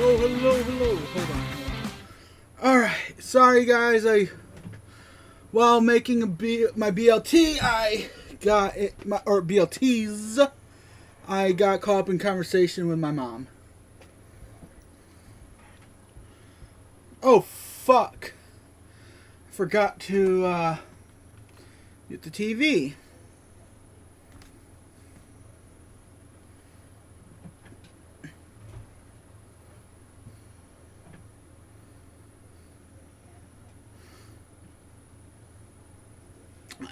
Hello, hello, hello. Hold on. Alright, sorry guys, while making my BLT, I got BLTs, I got caught up in conversation with my mom. Oh, fuck. Forgot to, get the TV.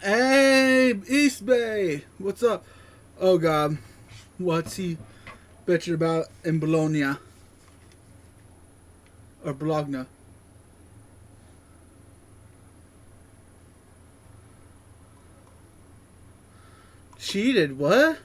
Hey, East Bay, what's up? Oh God, what's he bitching about in Bologna? Or Bologna? Cheated, what?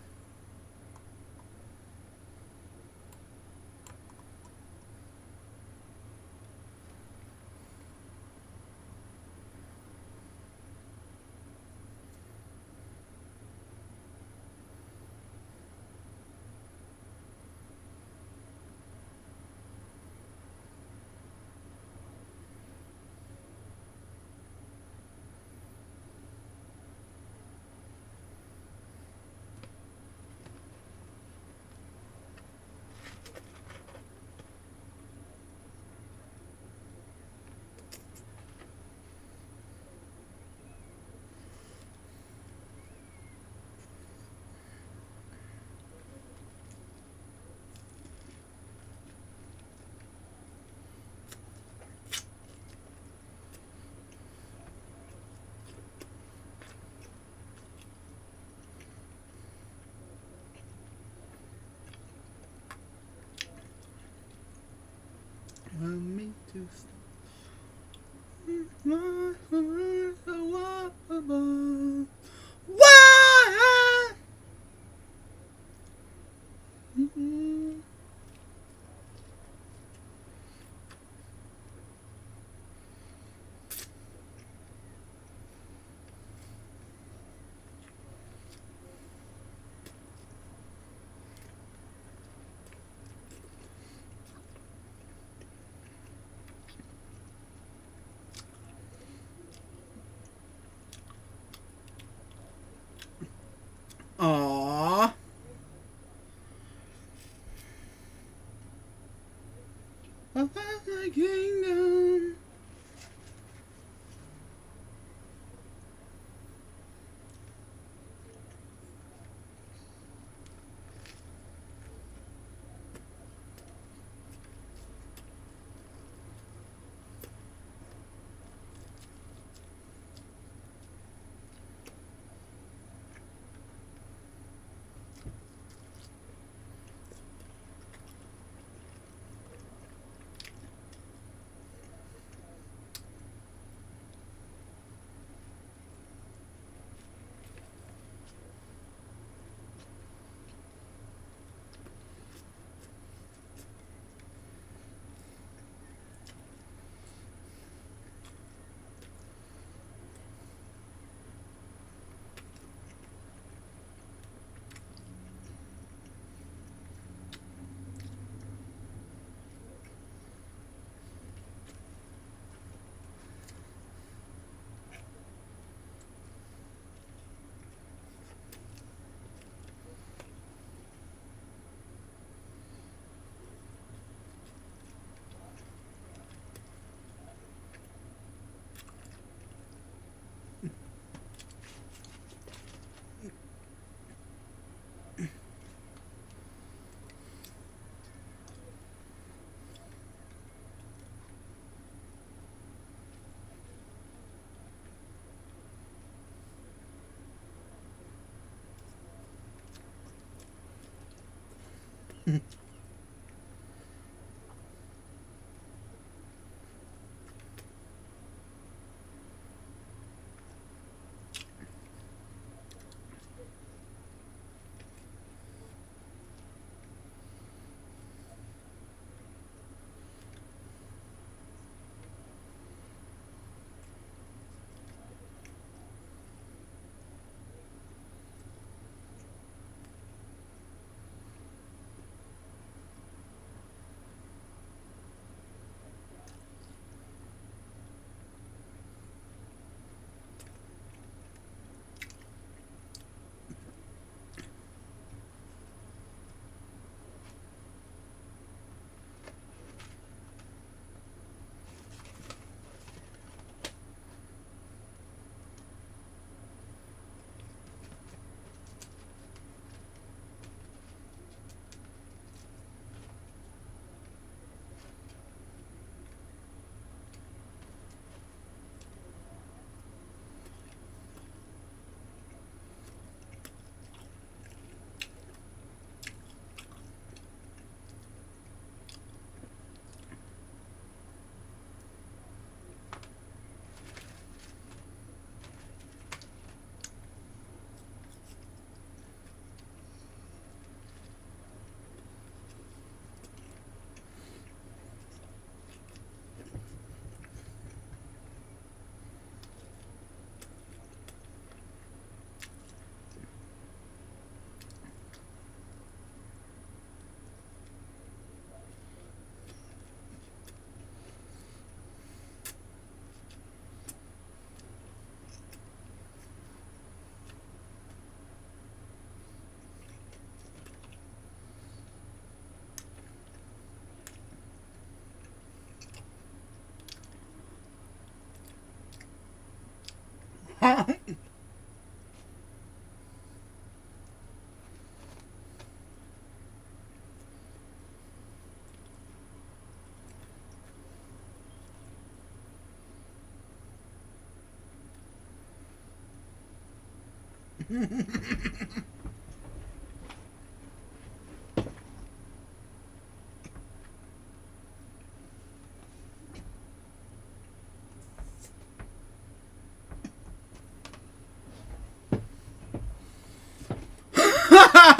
Want me to why? Aww. Of my kingdom.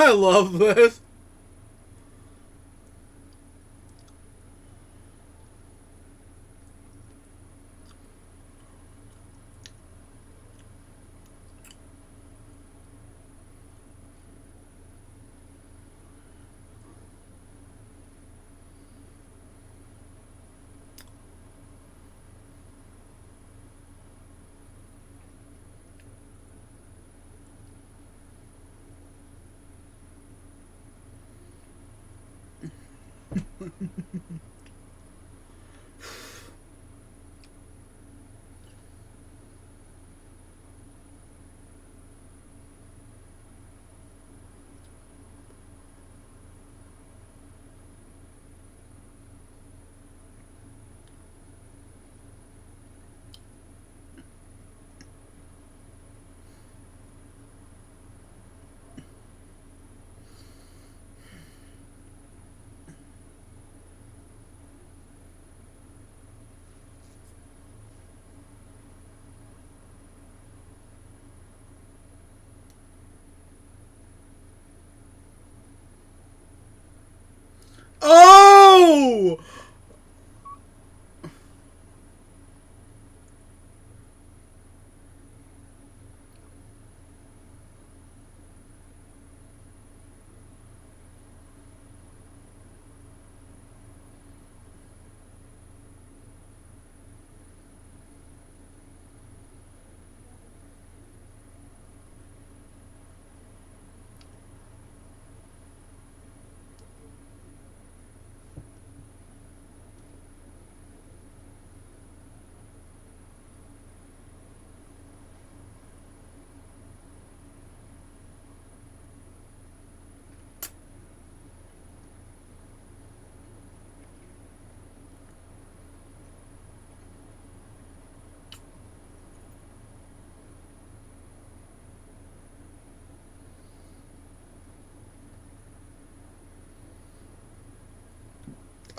I love this. Oh!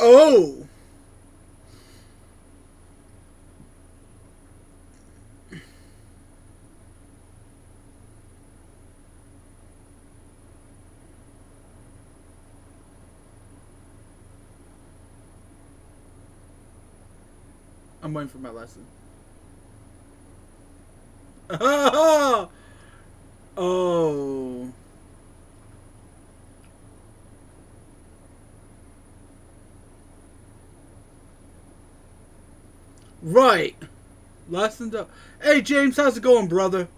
Oh! I'm waiting for my lesson. Oh. Right. Lesson up. Hey, James, how's it going, brother?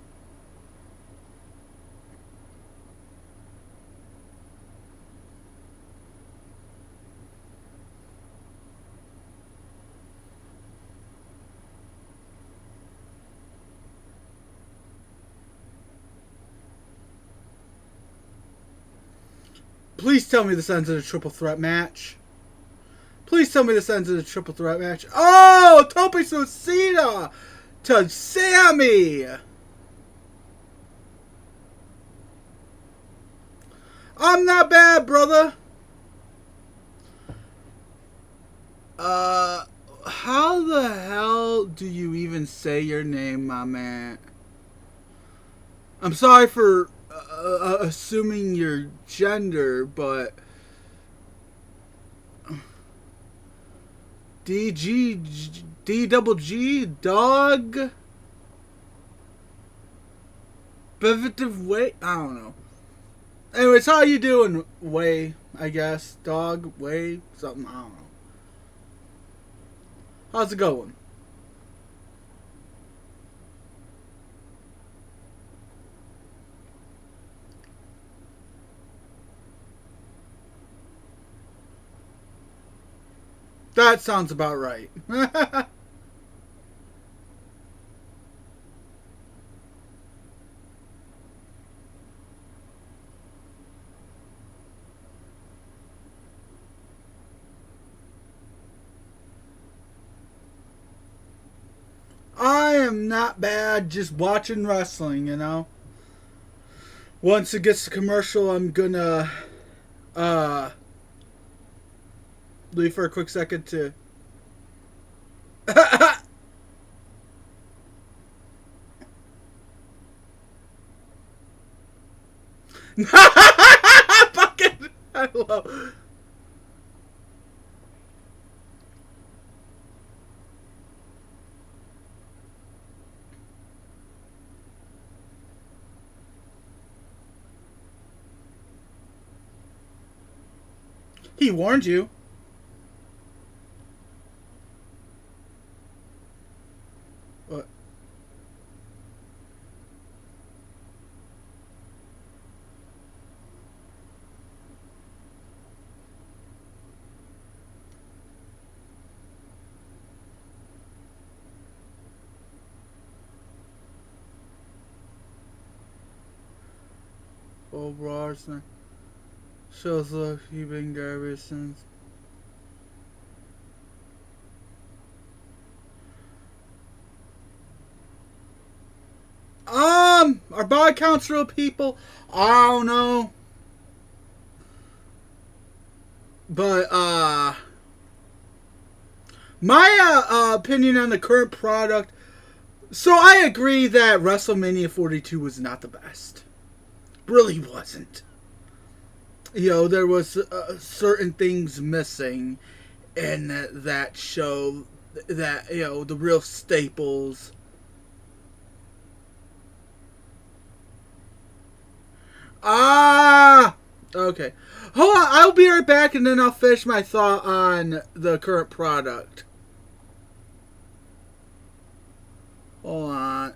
Please tell me this ends in a triple threat match. Please tell me this ends in a triple threat match. Oh! Tope Suicida to Sammy! I'm not bad, brother. How the hell do you even say your name, my man? I'm sorry for assuming your gender, but D-double-G, dog? Bevative way? I don't know. Anyways, how you doing, Way, I guess? Dog, Way, something, I don't know. How's it going? That sounds about right. I am not bad, just watching wrestling, you know. once it gets to commercial, I'm gonna leave for a quick second to. Fucking, I love. He warned you. What? Oh, Brosnan. Shows look, you've been garbage since. Are body counts real, people? I don't know. But, my, opinion on the current product. So I agree that WrestleMania 42 was not the best. Really wasn't. You know, there was certain things missing in that show that, you know, the real staples. Okay. Hold on, I'll be right back and then I'll finish my thought on the current product. Hold on.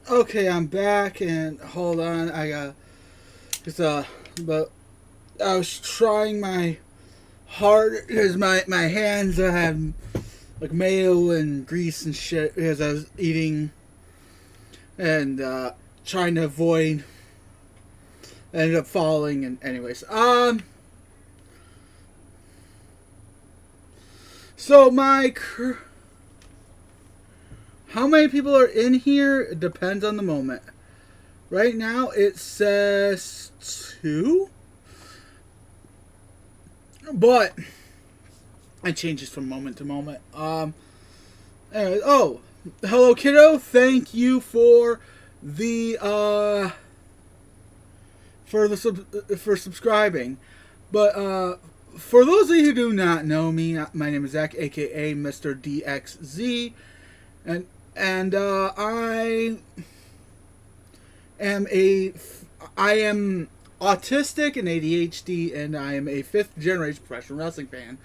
Okay, I'm back and hold on, I got but I was trying my hard because my hands have like mayo and grease and shit because I was eating and trying to avoid. Ended up falling and anyways. So how many people are in here? It depends on the moment. Right now it says 2. But it changes from moment to moment. Anyways, oh, hello kiddo. Thank you for the for subscribing. But for those of you who do not know me, my name is Zach, aka Mr. DXZ, and I am autistic and ADHD, and I am a 5th generation professional wrestling fan.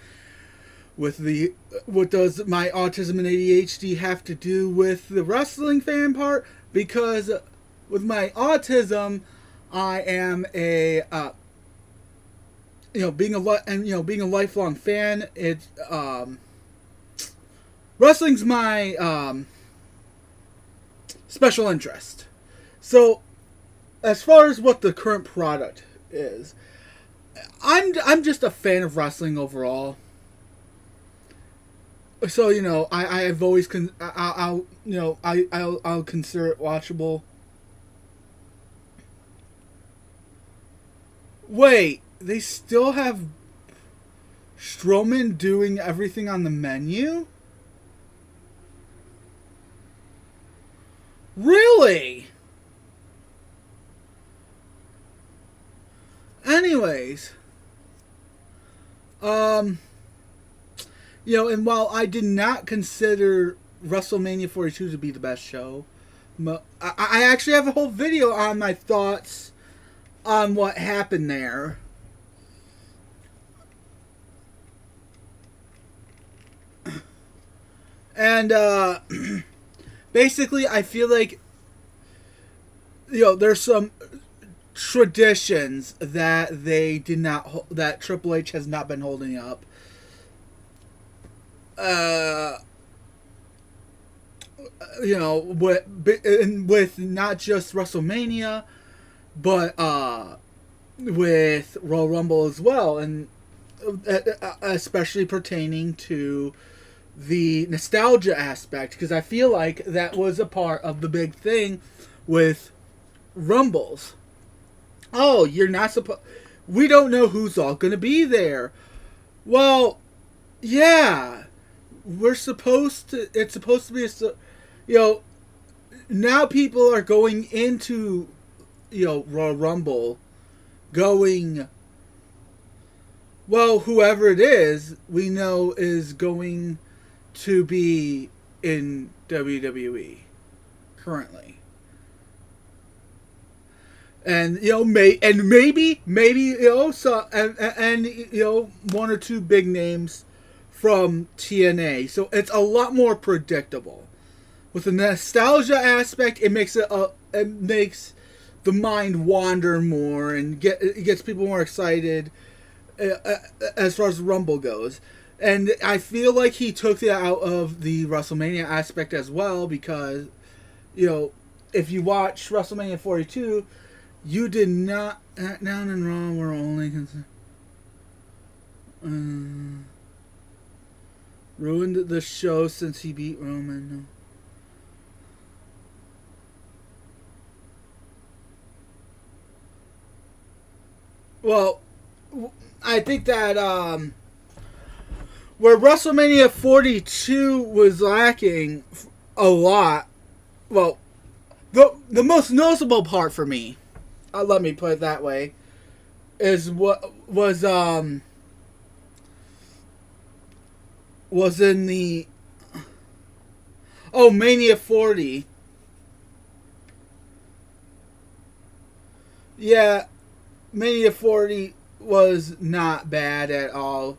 what does my autism and ADHD have to do with the wrestling fan part? Because with my autism, I am a being a lifelong fan. It's wrestling's my special interest. So as far as what the current product is, I'm just a fan of wrestling overall. So I've always I'll consider it watchable. Wait, they still have Strowman doing everything on the menu? Really? Anyways, and while I did not consider WrestleMania 42 to be the best show, I actually have a whole video on my thoughts on what happened there. And basically, I feel like there's some traditions that that Triple H has not been holding up. With not just WrestleMania, but with Royal Rumble as well, and especially pertaining to the nostalgia aspect, because I feel like that was a part of the big thing with Rumbles. Oh, you're not supposed... We don't know who's all going to be there. Well, yeah. We're supposed to... It's supposed to be now people are going into, Royal Rumble going... Well, whoever it is, we know is going to be in WWE currently. And maybe one or two big names from TNA. So it's a lot more predictable. With the nostalgia aspect, it makes the mind wander more and it gets people more excited as far as Rumble goes. And I feel like he took that out of the WrestleMania aspect as well, because if you watch WrestleMania 42, you did not... Down and Raw were only concerned... ruined the show since he beat Roman. No. Well, I think that where WrestleMania 42 was lacking a lot... Well, the most noticeable part for me... let me put it that way, is what was in the Mania 40. Yeah, Mania 40 was not bad at all.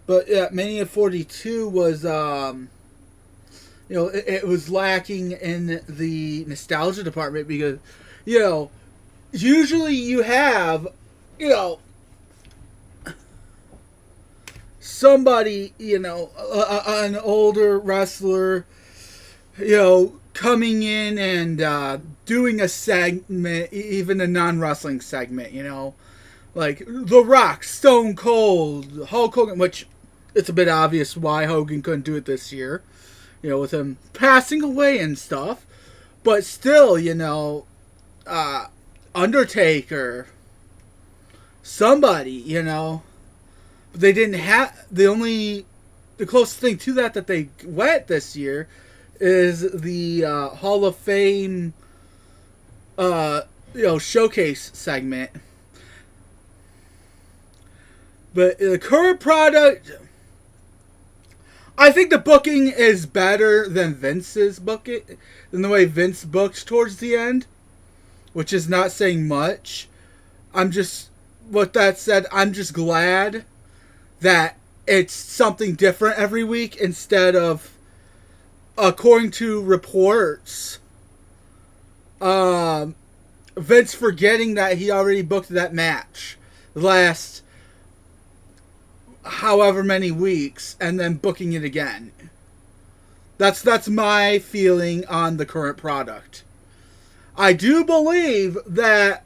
But yeah, Mania 42 was it was lacking in the nostalgia department because, usually you have, somebody, an older wrestler, coming in and doing a segment, even a non-wrestling segment, like The Rock, Stone Cold, Hulk Hogan, which it's a bit obvious why Hogan couldn't do it this year. With him passing away and stuff. But still, Undertaker, somebody, they didn't have... The closest thing to that they went this year is the Hall of Fame, showcase segment. But the current product... I think the booking is better than Vince's booking, than the way Vince booked towards the end, which is not saying much. With that said, I'm just glad that it's something different every week instead of, according to reports, Vince forgetting that he already booked that match last however many weeks and then booking it again. That's my feeling on the current product. I do believe that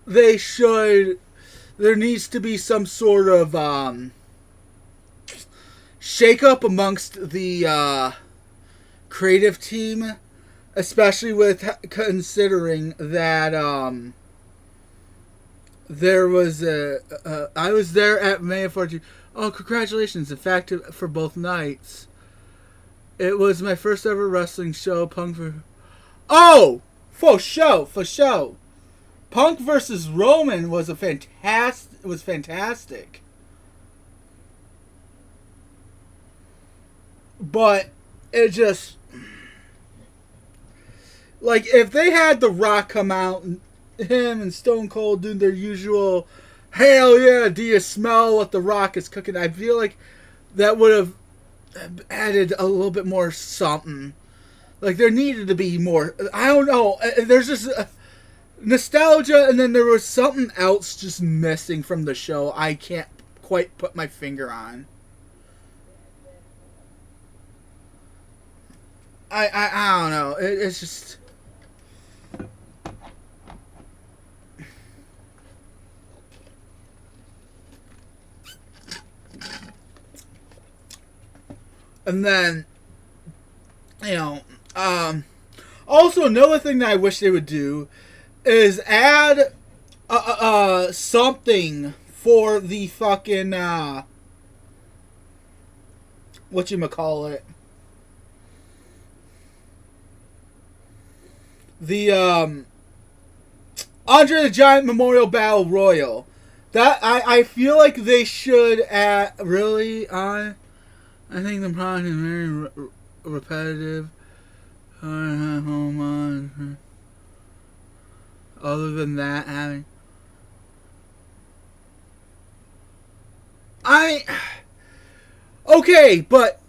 there needs to be some sort of shake-up amongst the creative team, especially with considering that there was I was there at May of 14. Oh, congratulations! In fact, for both nights, it was my first ever wrestling show. Oh, for show. Punk versus Roman was fantastic. But it just, like, if they had The Rock come out and him and Stone Cold doing their usual, hell yeah, do you smell what The Rock is cooking? I feel like that would have added a little bit more something. Like, there needed to be more. I don't know. There's just nostalgia, and then there was something else just missing from the show. I can't quite put my finger on. I don't know. It's just. And then, also another thing that I wish they would do is add something for the fucking whatchamacallit, the Andre the Giant Memorial Battle Royal. That I feel like they should add. Really, I think the product is very repetitive. Other than that, okay, but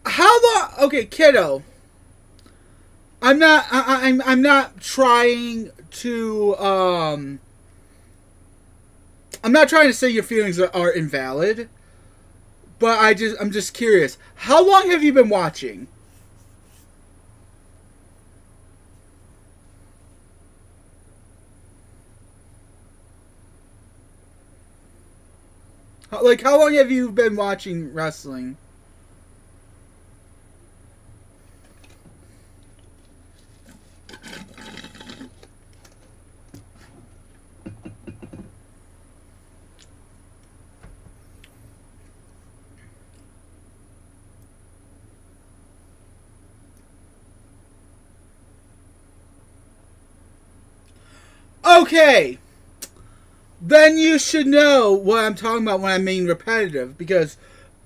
how long? Okay, kiddo. I'm not trying to I'm not trying to say your feelings are invalid, but I'm just curious. How long have you been watching? Like, how long have you been watching wrestling? Okay, then you should know what I'm talking about when I mean repetitive, because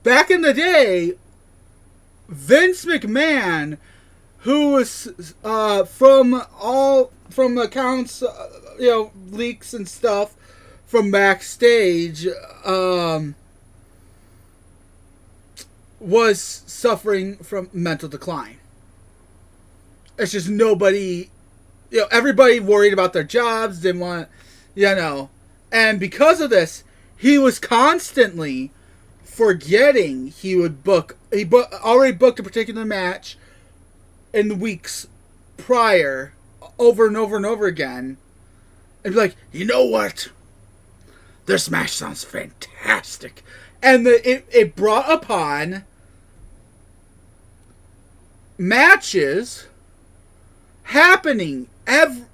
back in the day, Vince McMahon, who was from accounts, leaks and stuff from backstage, was suffering from mental decline. It's just nobody. Everybody worried about their jobs, didn't want, and because of this, he was constantly forgetting he would book. Already booked a particular match in the weeks prior, over and over and over again, and be like, you know what? This match sounds fantastic, and it brought upon matches happening.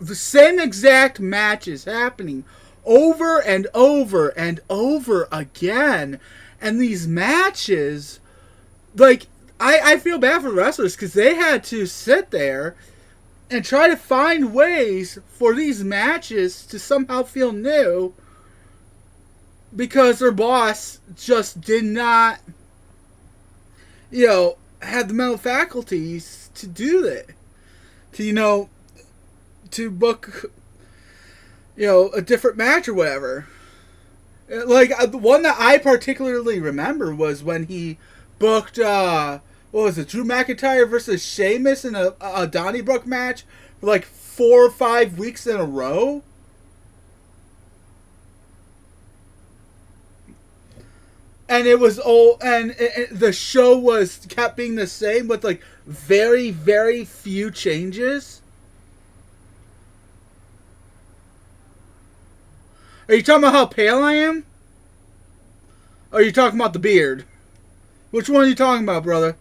The same exact matches happening over and over and over again. And these matches, like, I feel bad for wrestlers because they had to sit there and try to find ways for these matches to somehow feel new because their boss just did not, have the mental faculties to do it. To book, a different match or whatever. Like, the one that I particularly remember was when he booked, what was it, Drew McIntyre versus Sheamus in a Donnybrook match for like 4 or 5 weeks in a row. And it was all, and the show kept being the same with like very, very few changes. Are you talking about how pale I am? Or are you talking about the beard? Which one are you talking about, brother?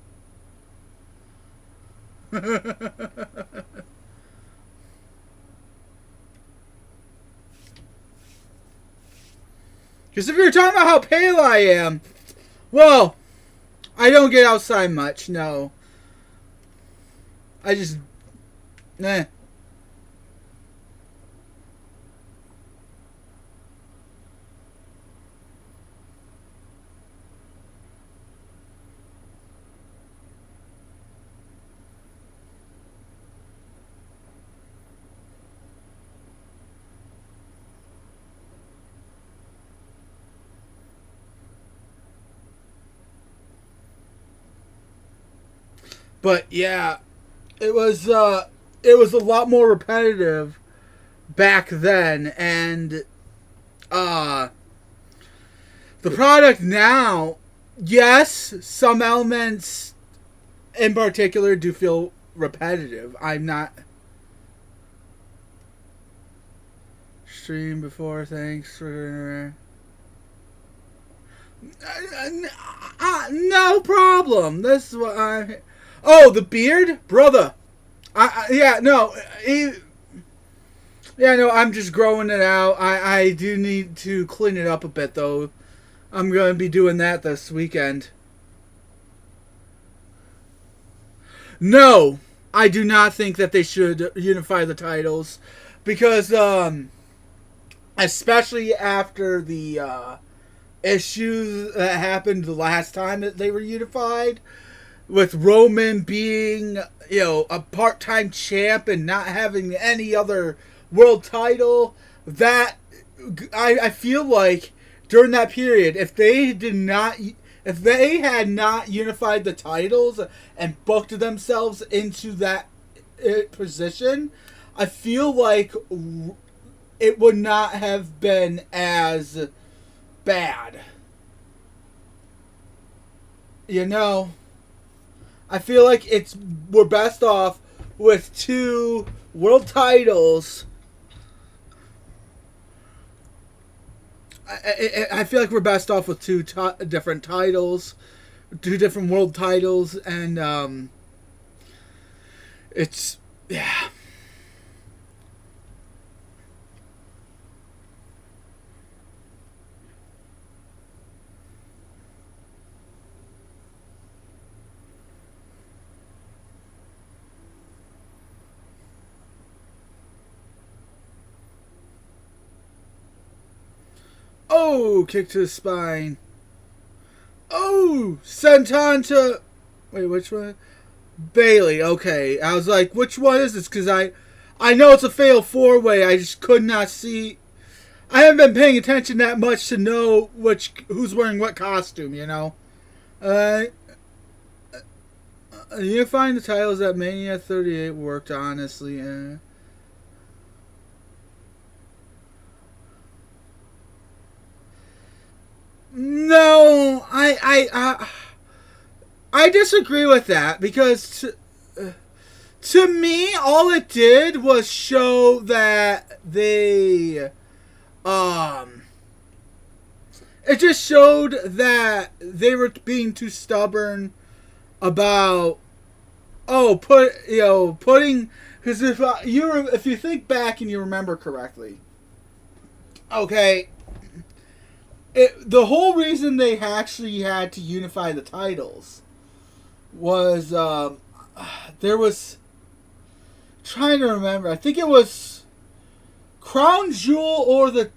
Because if you're talking about how pale I am, well, I don't get outside much, no. I just, nah. But yeah, it was a lot more repetitive back then, and the product now, yes, some elements in particular do feel repetitive. I'm not stream before, thanks for no problem. This is what I. Oh, the beard, brother. Yeah, no, yeah, no. I'm just growing it out. I do need to clean it up a bit, though. I'm going to be doing that this weekend. No, I do not think that they should unify the titles because, especially after the issues that happened the last time that they were unified, with Roman being, a part-time champ and not having any other world title, that I feel like during that period, if they had not unified the titles and booked themselves into that position, I feel like it would not have been as bad. I feel like we're best off with 2 world titles. I feel like we're best off with 2 different titles, 2 different world titles, and it's, yeah. Oh, kick to the spine. Oh, senton to... Wait, which one? Bailey, okay. I was like, which one is this? Because I know it's a fatal 4-way. I just could not see... I haven't been paying attention that much to know who's wearing what costume, Unifying the titles that Mania 38 worked, honestly. No, I disagree with that because to me, all it did was show that it just showed that they were being too stubborn about putting, because if you think back and you remember correctly, okay. The whole reason they actually had to unify the titles was there was, trying to remember, I think it was Crown Jewel it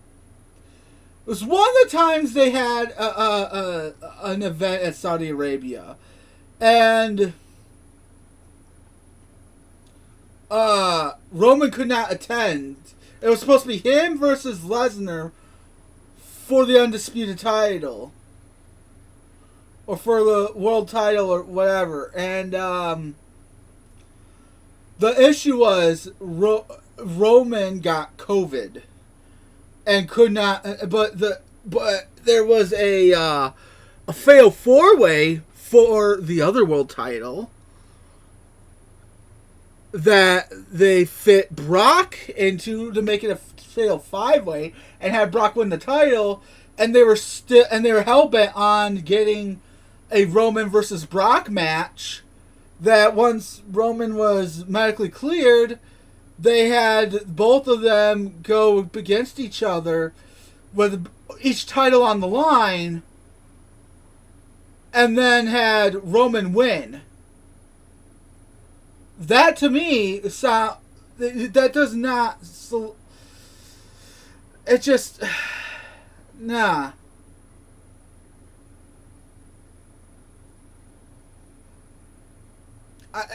was one of the times they had an event at Saudi Arabia, and Roman could not attend. It was supposed to be him versus Lesnar for the undisputed title or for the world title or whatever. And the issue was Roman got COVID and could not. But there was a fatal 4-way for the other world title that they fit Brock into to make it a fatal 5-way and have Brock win the title, and they were hell bent on getting a Roman versus Brock match. That once Roman was medically cleared, they had both of them go against each other with each title on the line, and then had Roman win. That to me that does not. It just nah.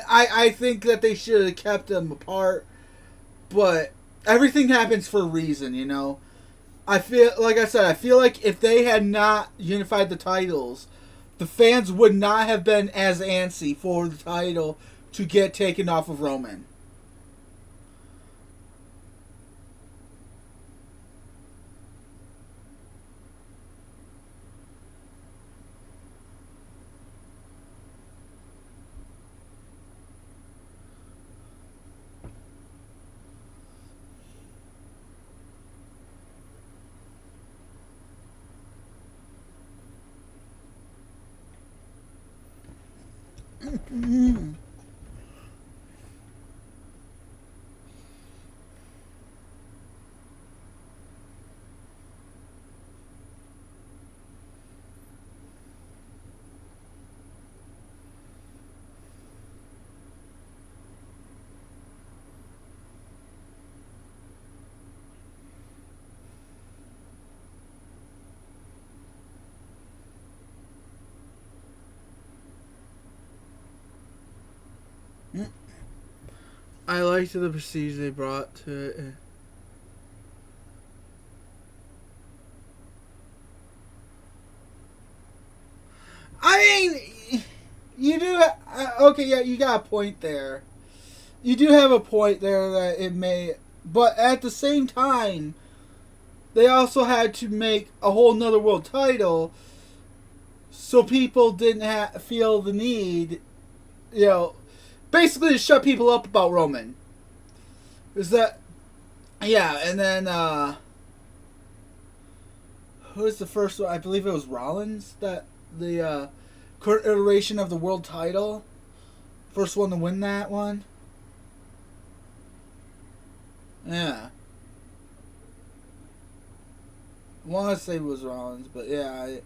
I think that they should have kept them apart, but everything happens for a reason, you know. I feel like if they had not unified the titles, the fans would not have been as antsy for the title to get taken off of Roman. I liked the prestige they brought to it. I mean, you do. Okay, yeah, you got a point there. You do have a point there that it may. But at the same time, they also had to make a whole nother world title so people didn't feel the need, you know, basically to shut people up about Roman. Is that... Yeah, and then, who was the first one? I believe it was Rollins, that the current iteration of the world title. First one to win that one. Yeah. I want to say it was Rollins, but yeah.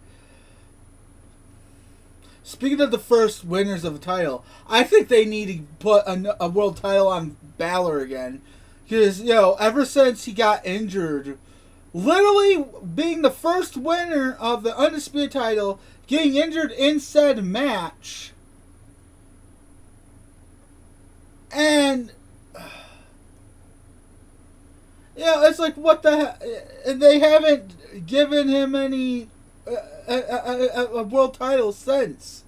Speaking of the first winners of a title, I think they need to put a world title on Balor again. Because, you know, ever since he got injured, literally being the first winner of the Undisputed title, getting injured in said match, and, yeah, it's like, what the hell? They haven't given him any a world title since.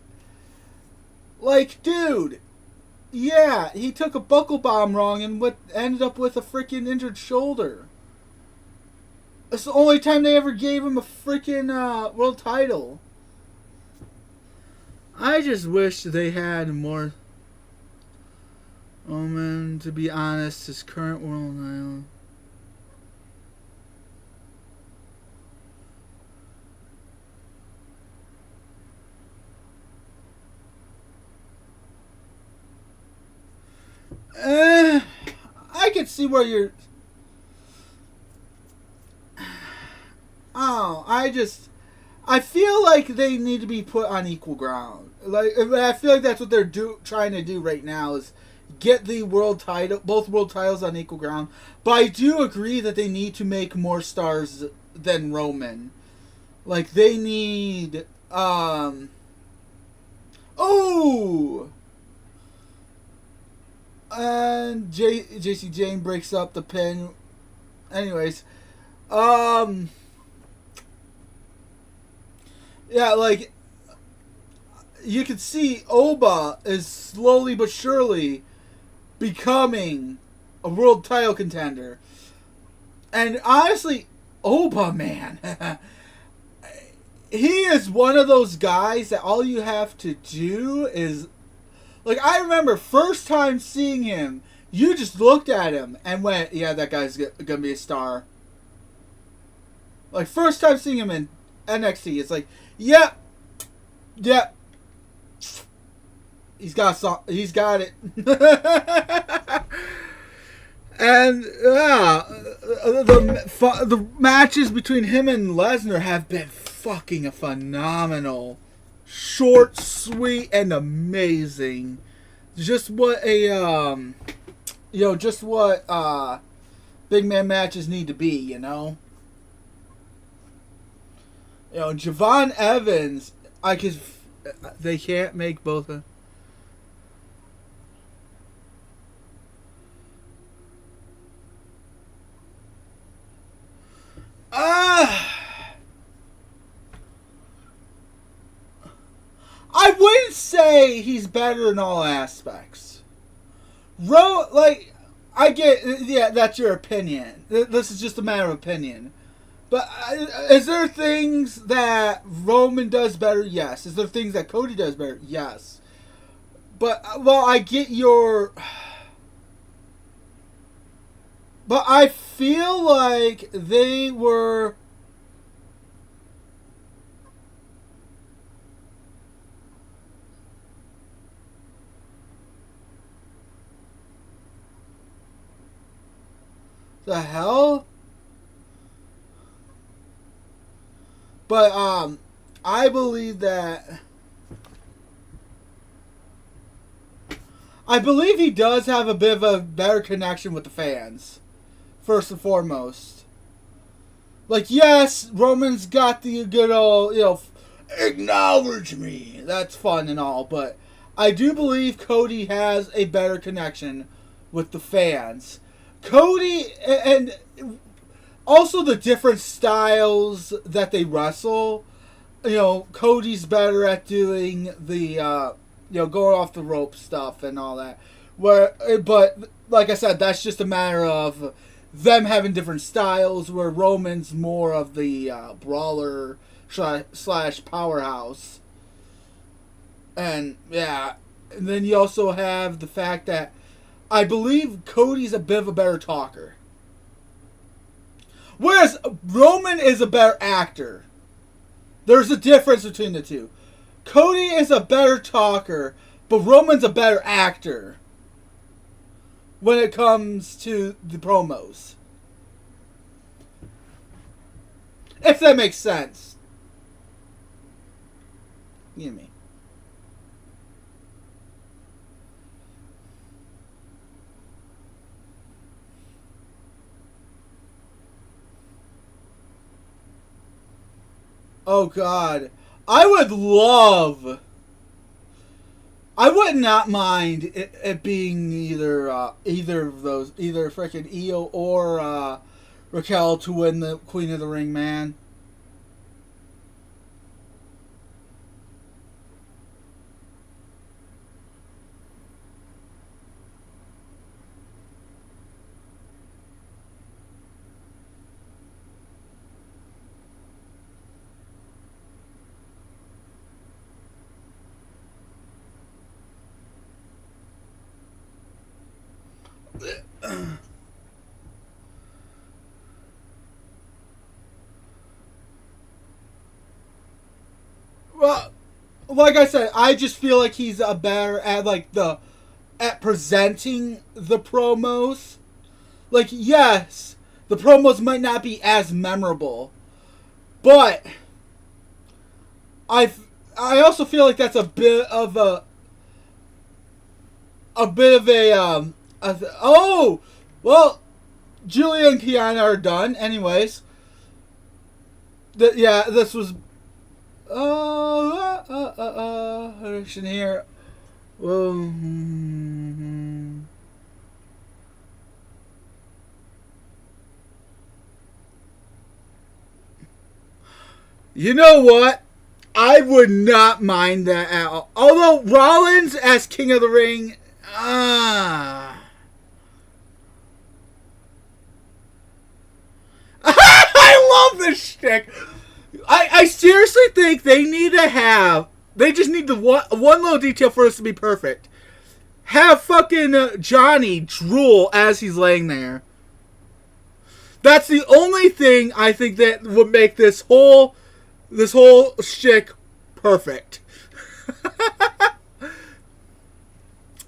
Like, dude, yeah, he took a buckle bomb wrong and ended up with a freaking injured shoulder. It's the only time they ever gave him a freaking world title. I just wish they had more. Oh man, to be honest, his current world title. I can see where you're. Oh, I feel like they need to be put on equal ground. Like, I feel like that's what they're trying to do right now is get the world title, both world titles on equal ground. But I do agree that they need to make more stars than Roman. Like, they need, oh! And JC Jane breaks up the pin. Anyways, Yeah, like you can see Oba is slowly but surely becoming a world title contender. And honestly, Oba, man, he is one of those guys that all you have to do is, like, I remember first time seeing him, you just looked at him and went, yeah, that guy's gonna be a star. Like, first time seeing him in NXT, it's like, yep, yep, he's got it. And the matches between him and Lesnar have been fucking phenomenal, short, sweet, and amazing. Just what just what big man matches need to be. Javon Evans, they can't make both of. I wouldn't say he's better in all aspects. I get, yeah, that's your opinion. This is just a matter of opinion. But is there things that Roman does better? Yes. Is there things that Cody does better? Yes. But, well, I get your... But I feel like they were... The hell? But, I believe that... I believe he does have a bit of a better connection with the fans. First and foremost. Like, yes, Roman's got the good old, acknowledge me. That's fun and all, but I do believe Cody has a better connection with the fans. Cody, and also the different styles that they wrestle. Cody's better at doing the, going off the rope stuff and all that. But like I said, that's just a matter of them having different styles, where Roman's more of the brawler / powerhouse. And yeah, and then you also have the fact that I believe Cody's a bit of a better talker. Whereas Roman is a better actor. There's a difference between the two. Cody is a better talker, but Roman's a better actor when it comes to the promos. If that makes sense. You know me. Oh God. I would not mind it being either of those, either freaking Io or Raquel to win the Queen of the Ring, man. Well, like I said, I just feel like he's a better at presenting the promos. Like, yes, the promos might not be as memorable, but I also feel like that's a bit of a oh, well, Julia and Kiana are done. Anyways, this was action here. You know what? I would not mind that at all. Although Rollins as King of the Ring, I love this shtick. I seriously think they need to have. They just need the one little detail for us to be perfect. Have fucking Johnny drool as he's laying there. That's the only thing I think that would make this whole shtick perfect.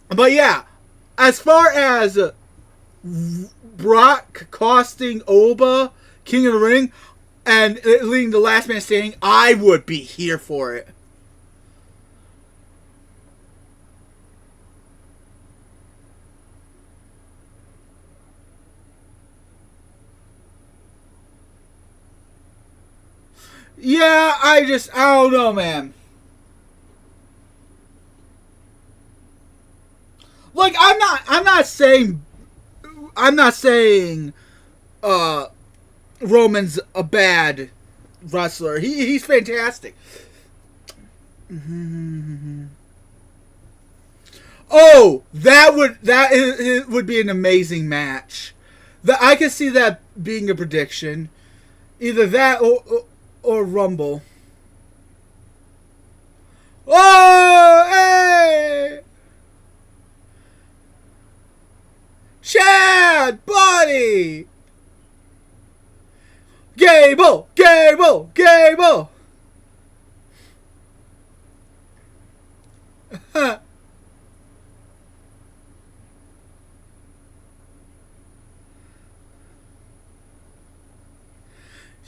But yeah, as far as Brock costing Oba King of the Ring and leading the last man standing, I would be here for it. Yeah, I don't know, man. Like, I'm not saying Roman's a bad wrestler. He's fantastic. Oh, that would be an amazing match. I could see that being a prediction. Either that or Rumble. Oh, hey! Chad, buddy! Gable! Gable! Gable!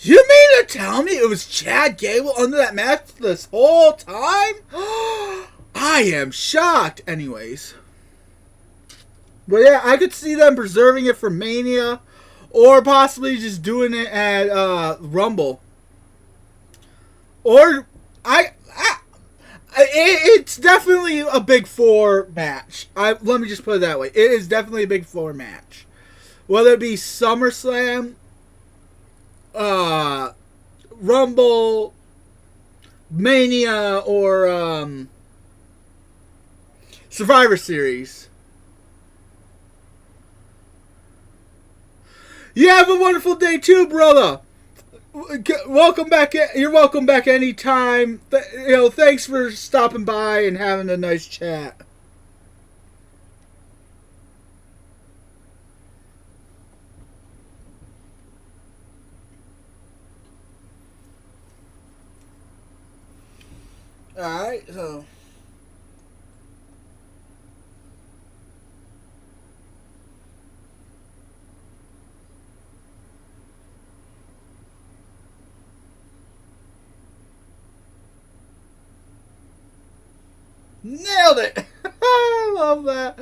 You mean to tell me it was Chad Gable under that match this whole time? I am shocked. Anyways. But yeah, I could see them preserving it for Mania. Or possibly just doing it at Rumble. Or, it's definitely a Big Four match. Let me just put it that way. It is definitely a Big Four match. Whether it be SummerSlam, Rumble, Mania, or Survivor Series. You have a wonderful day too, brother. Welcome back. You're welcome back anytime. Thanks for stopping by and having a nice chat. Alright, so. Nailed it! I love that.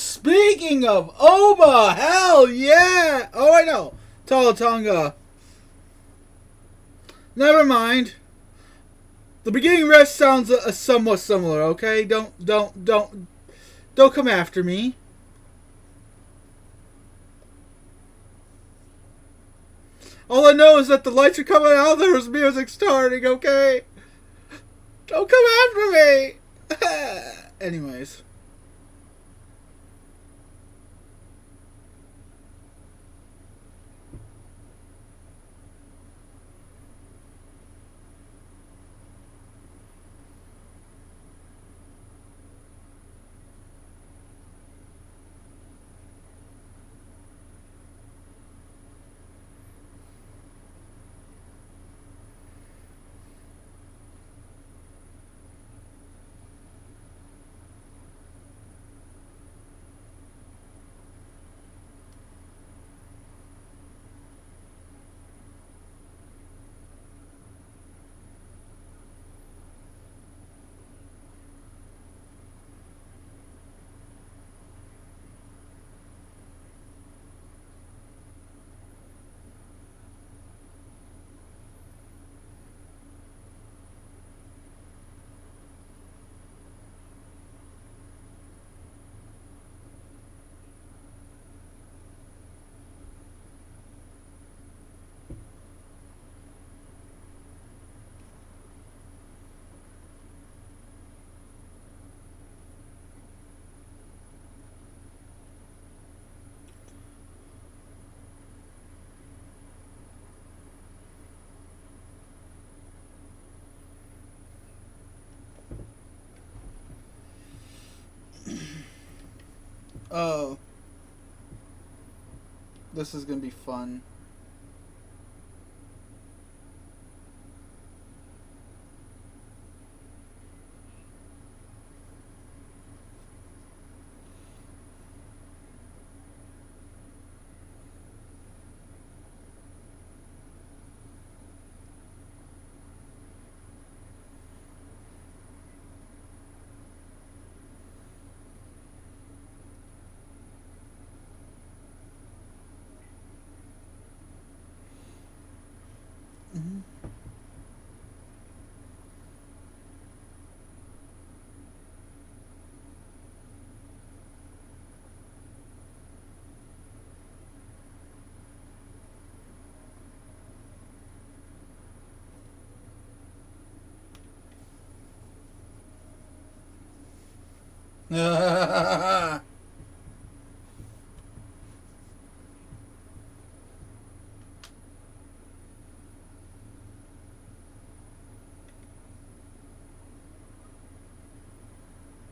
speaking of Oba, hell yeah! Oh, I know. Talatonga. Never mind. The beginning rest sounds somewhat similar, okay? Don't come after me. All I know is that the lights are coming out, there's music starting, okay? Don't come after me! Anyways. Oh. This is gonna be fun.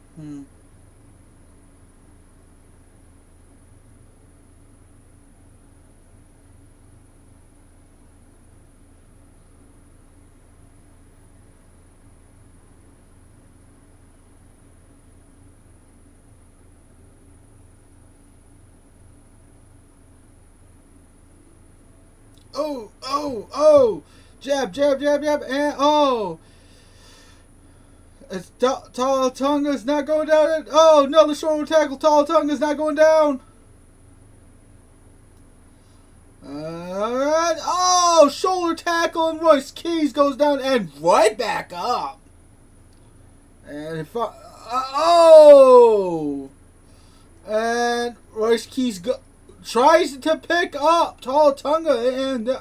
Hmm. Oh! Jab, jab, jab, jab, and oh! It's Talatonga's not going down. Oh no, the shoulder tackle. Talatonga's not going down. Oh, shoulder tackle, and Royce Keys goes down and right back up. And and Royce Keys tries to pick up Talatonga and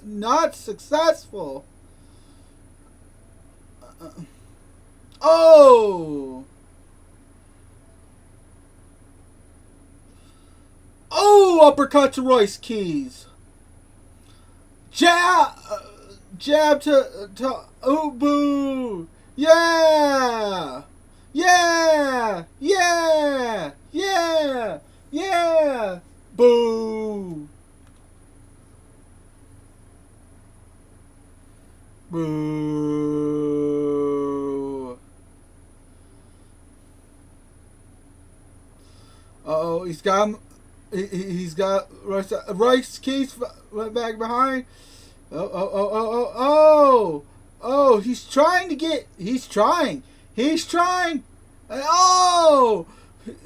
not successful. Oh, uppercut to Royce Keys. Jab to boo. Yeah. Boo. Boo. Uh-oh, he's got Royce Keys right back behind. Oh, he's trying. And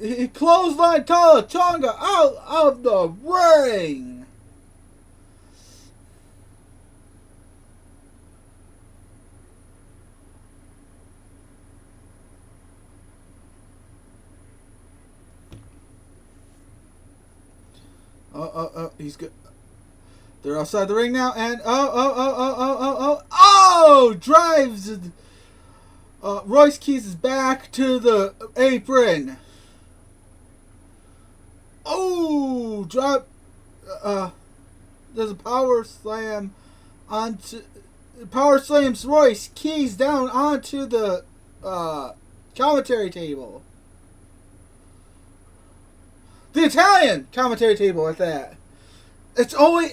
He clotheslined Tonga out of the ring. He's good. They're outside the ring now, and drives. Royce Keys is back to the apron. Oh, drop. There's a power slam onto. Power slams Royce Keys down onto the commentary table. The Italian commentary table at that. It's always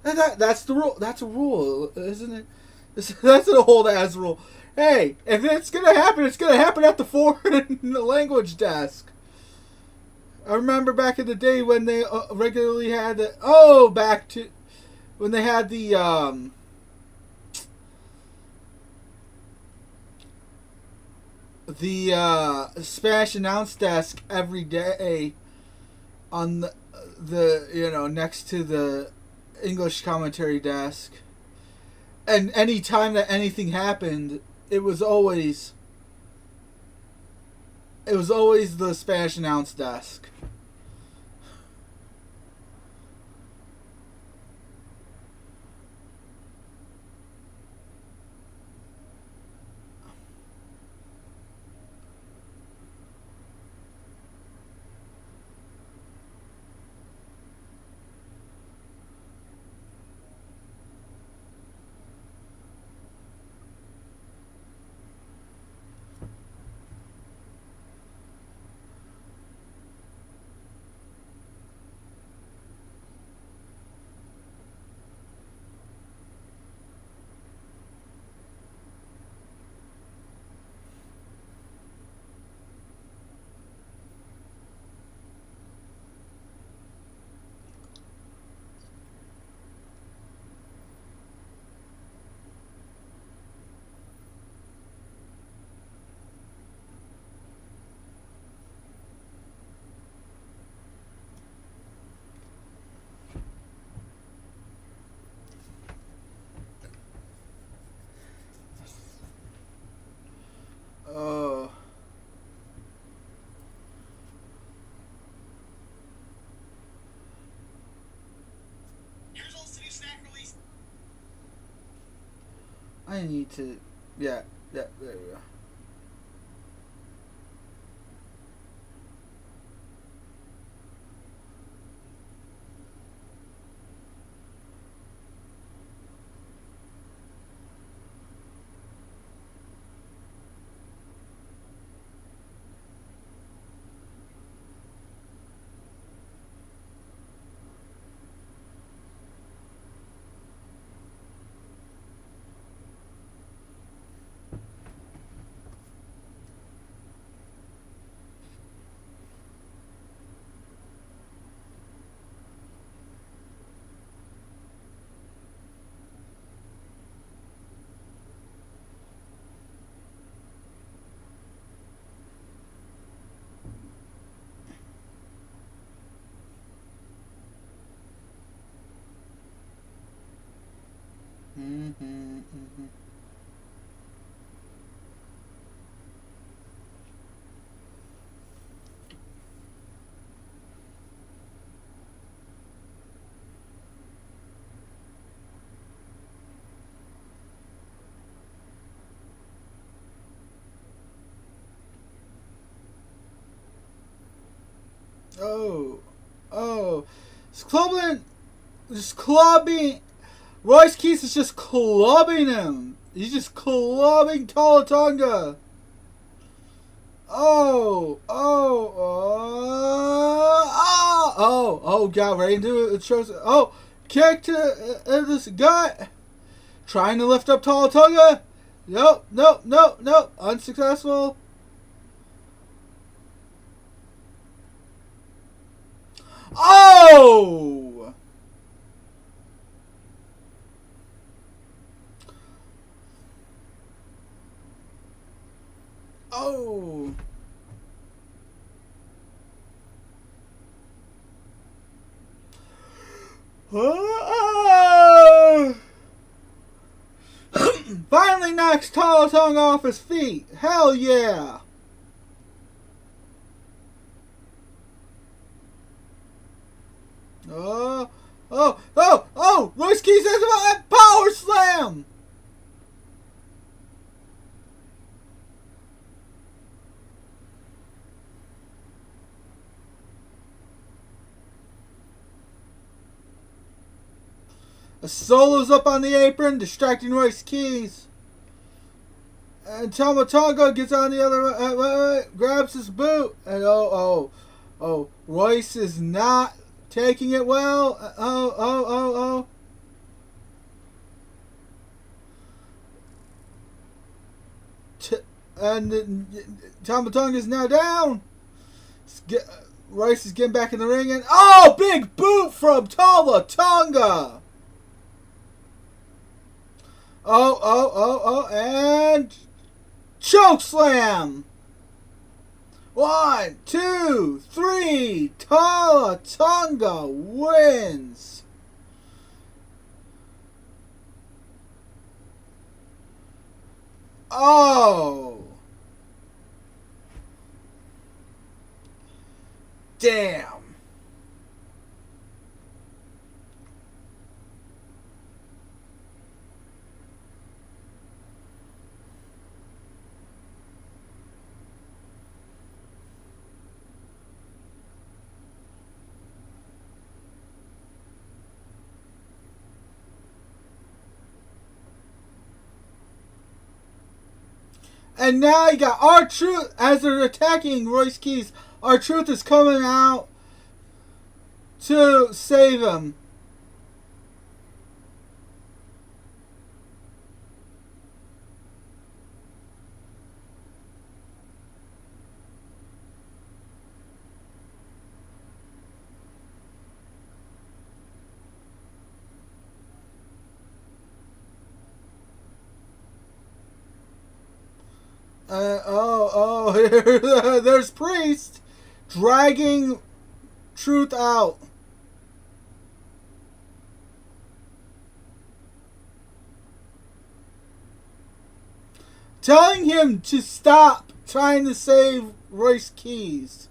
that's the rule. That's a rule, isn't it? That's an old ass rule. Hey, if it's gonna happen, it's gonna happen at the foreign language desk. I remember back in the day when they regularly had the back to when they had the Spanish announce desk every day on the next to the English commentary desk, and any time that anything happened, it was always the Spanish announce desk. I need to, yeah, there we go. It's clubbing. Royce Keys is just clubbing him. He's just clubbing Tonga. Got right into it. Kick to this guy. Trying to lift up Tonga. Nope. Unsuccessful. Oh! Oh! Finally knocks Talatong off his feet. Hell yeah. Royce Keys has a power slam. A Solo's up on the apron, distracting Royce Keys. And Tama Tonga gets on the other, grabs his boot. And Royce is not taking it well. And Tama Tonga is now down. Royce is getting back in the ring. And big boot from Tama Tonga. And choke slam. 1, 2, 3. Tama Tonga wins. Damn. And now you got R-Truth as they're attacking Royce Keys. R-Truth is coming out to save him. There's Priest dragging Truth out. Telling him to stop trying to save Royce Keys.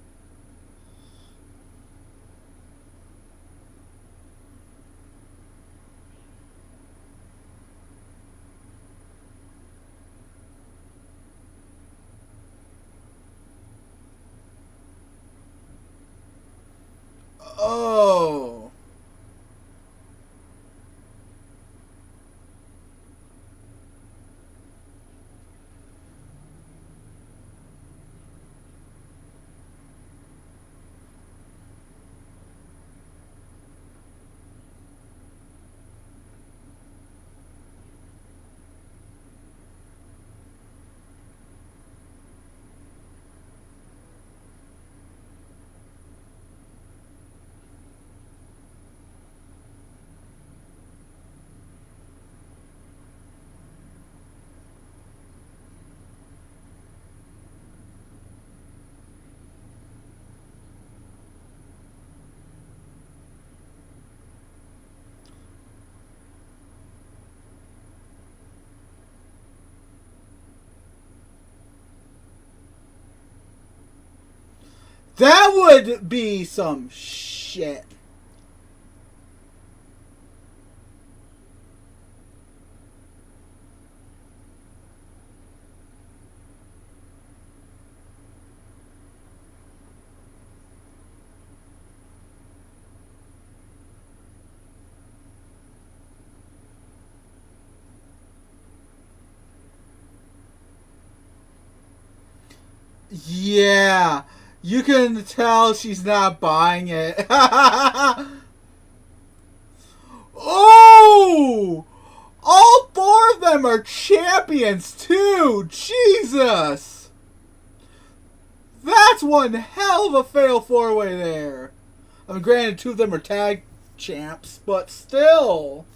That would be some shit. Yeah. You can tell she's not buying it. Oh! All four of them are champions, too! Jesus! That's one hell of a fail four-way there. I mean, granted, two of them are tag champs, but still.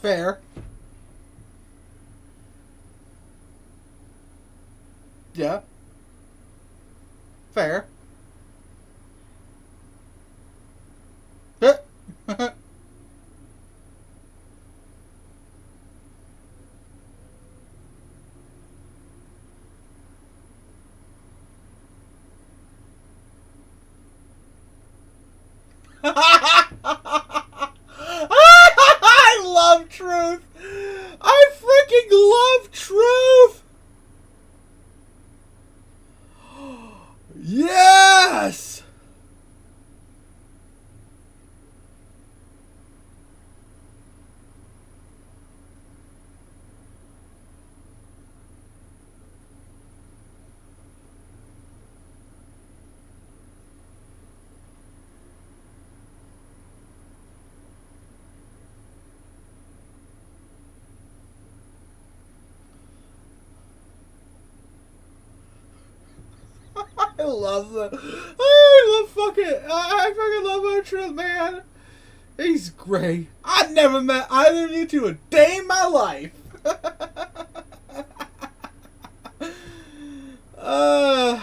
Fair. Yeah. Fair. I love truth. I freaking love truth. Yes. I love that. I love fucking. I fucking love our truth, man. He's great. I've never met either of you two a day in my life. uh.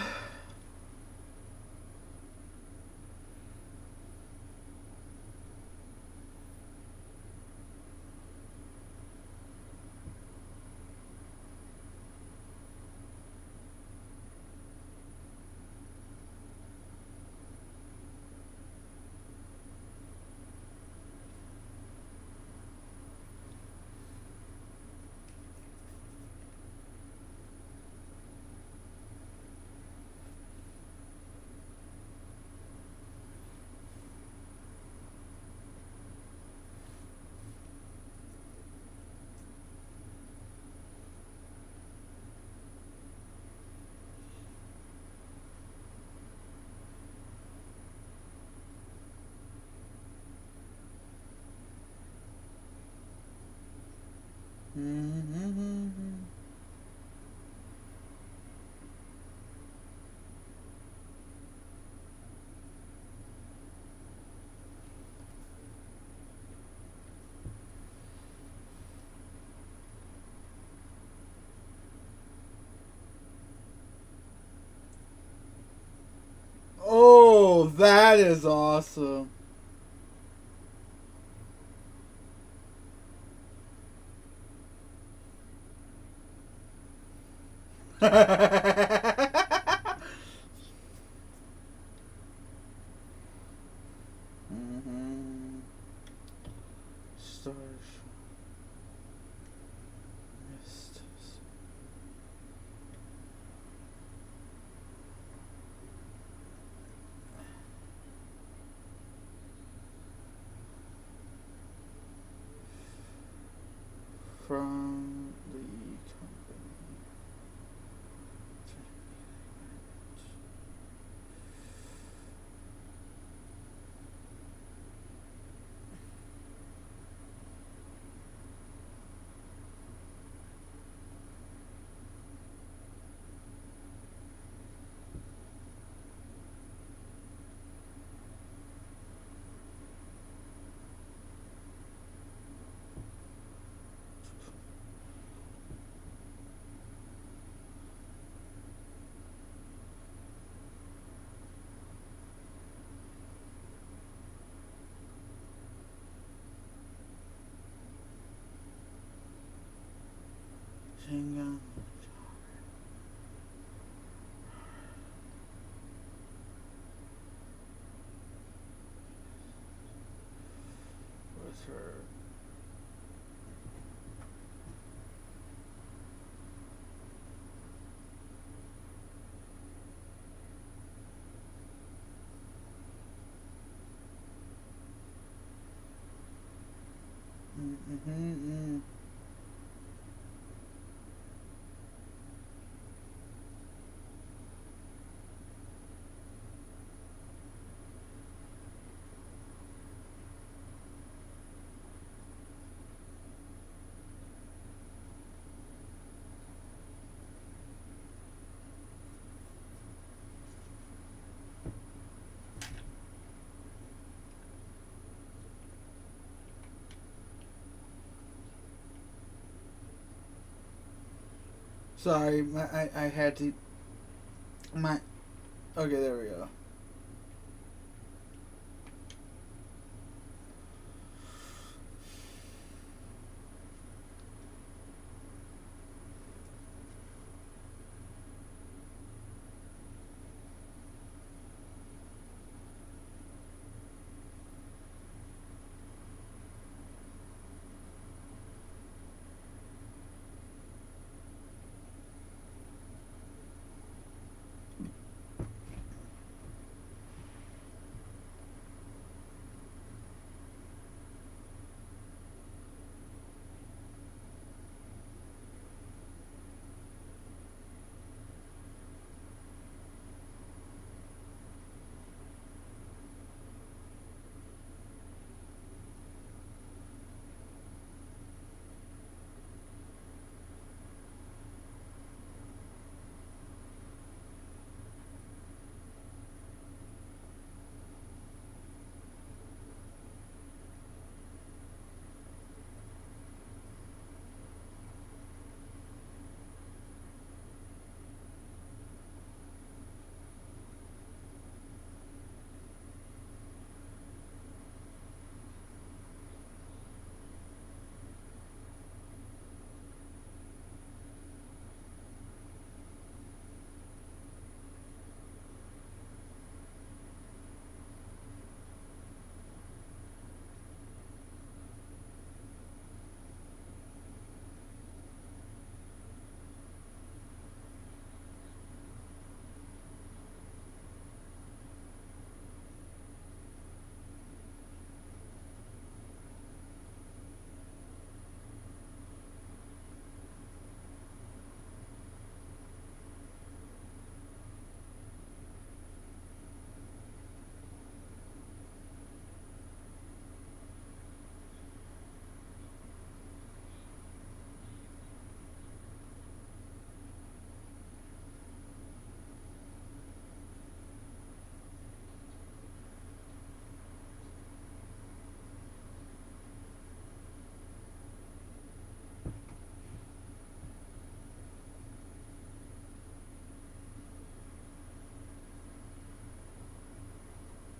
Oh, that is awesome. Stars. Mist. From the company. Hang on. What's her? Sorry, I had to My. Okay, there we go.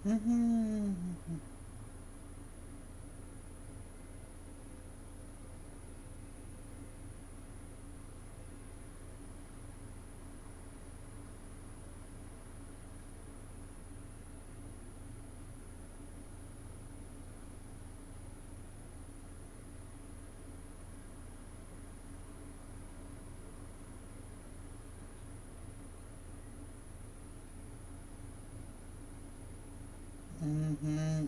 Mm-hmm. Mm-hmm.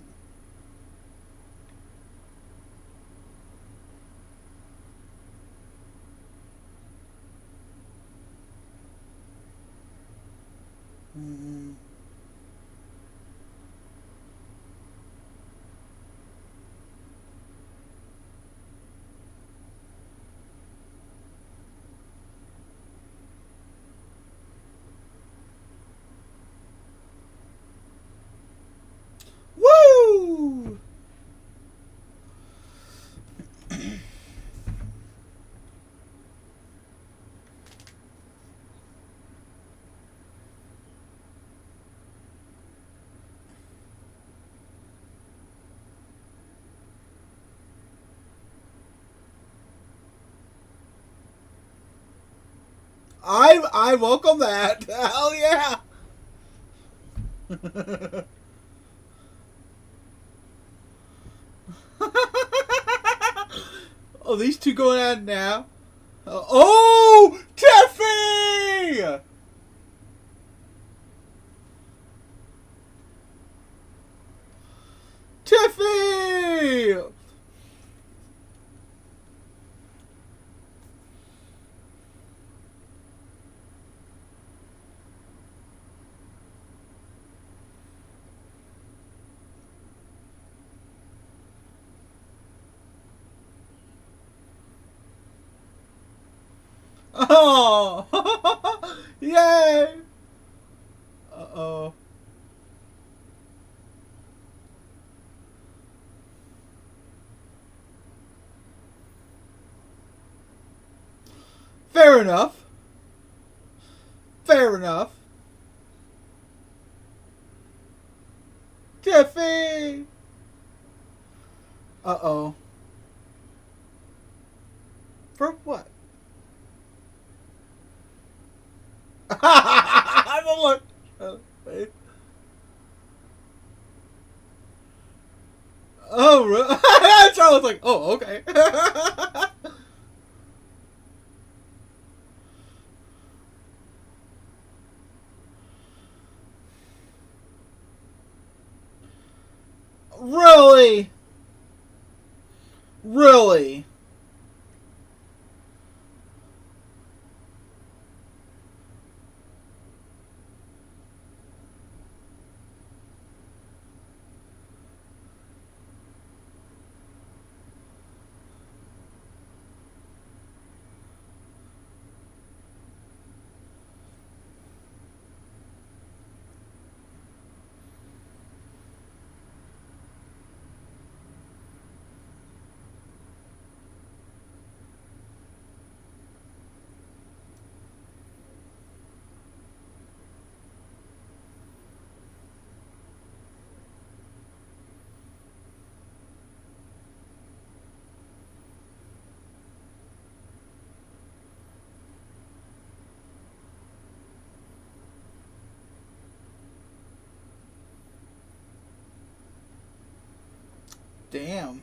Mm-hmm. Woo! I welcome that. Hell yeah. Oh, these two going at it now. Oh, Tiffy! Tiffy! Oh! Yay! Uh-oh. Fair enough. Fair enough. Jiffy! Uh-oh. For what? I don't look. Wait. Oh, really? Charlotte's like, oh, okay. Really? Really? Damn.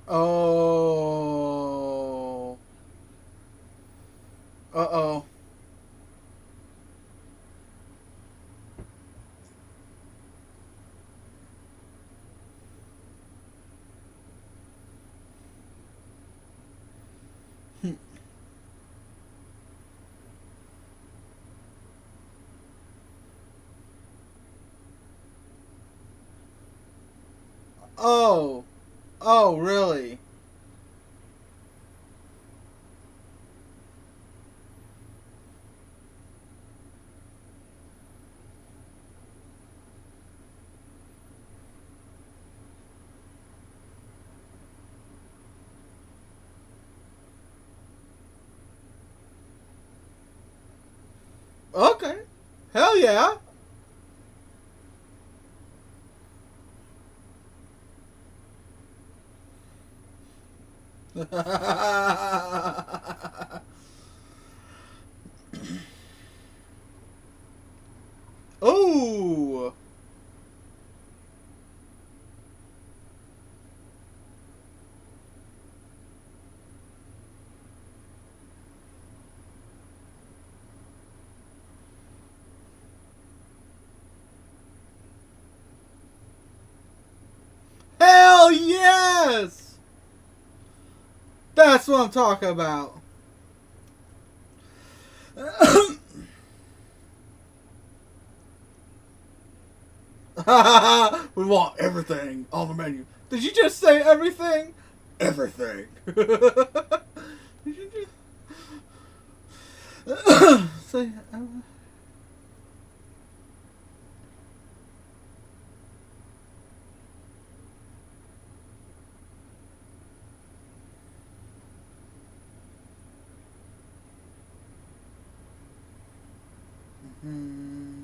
Oh. Uh-oh. Oh. Oh, really? Okay. Hell yeah. Oh. Hell yes! That's what I'm talking about. We want everything on the menu. Did you just say everything? Everything. Did you just say? Hmm.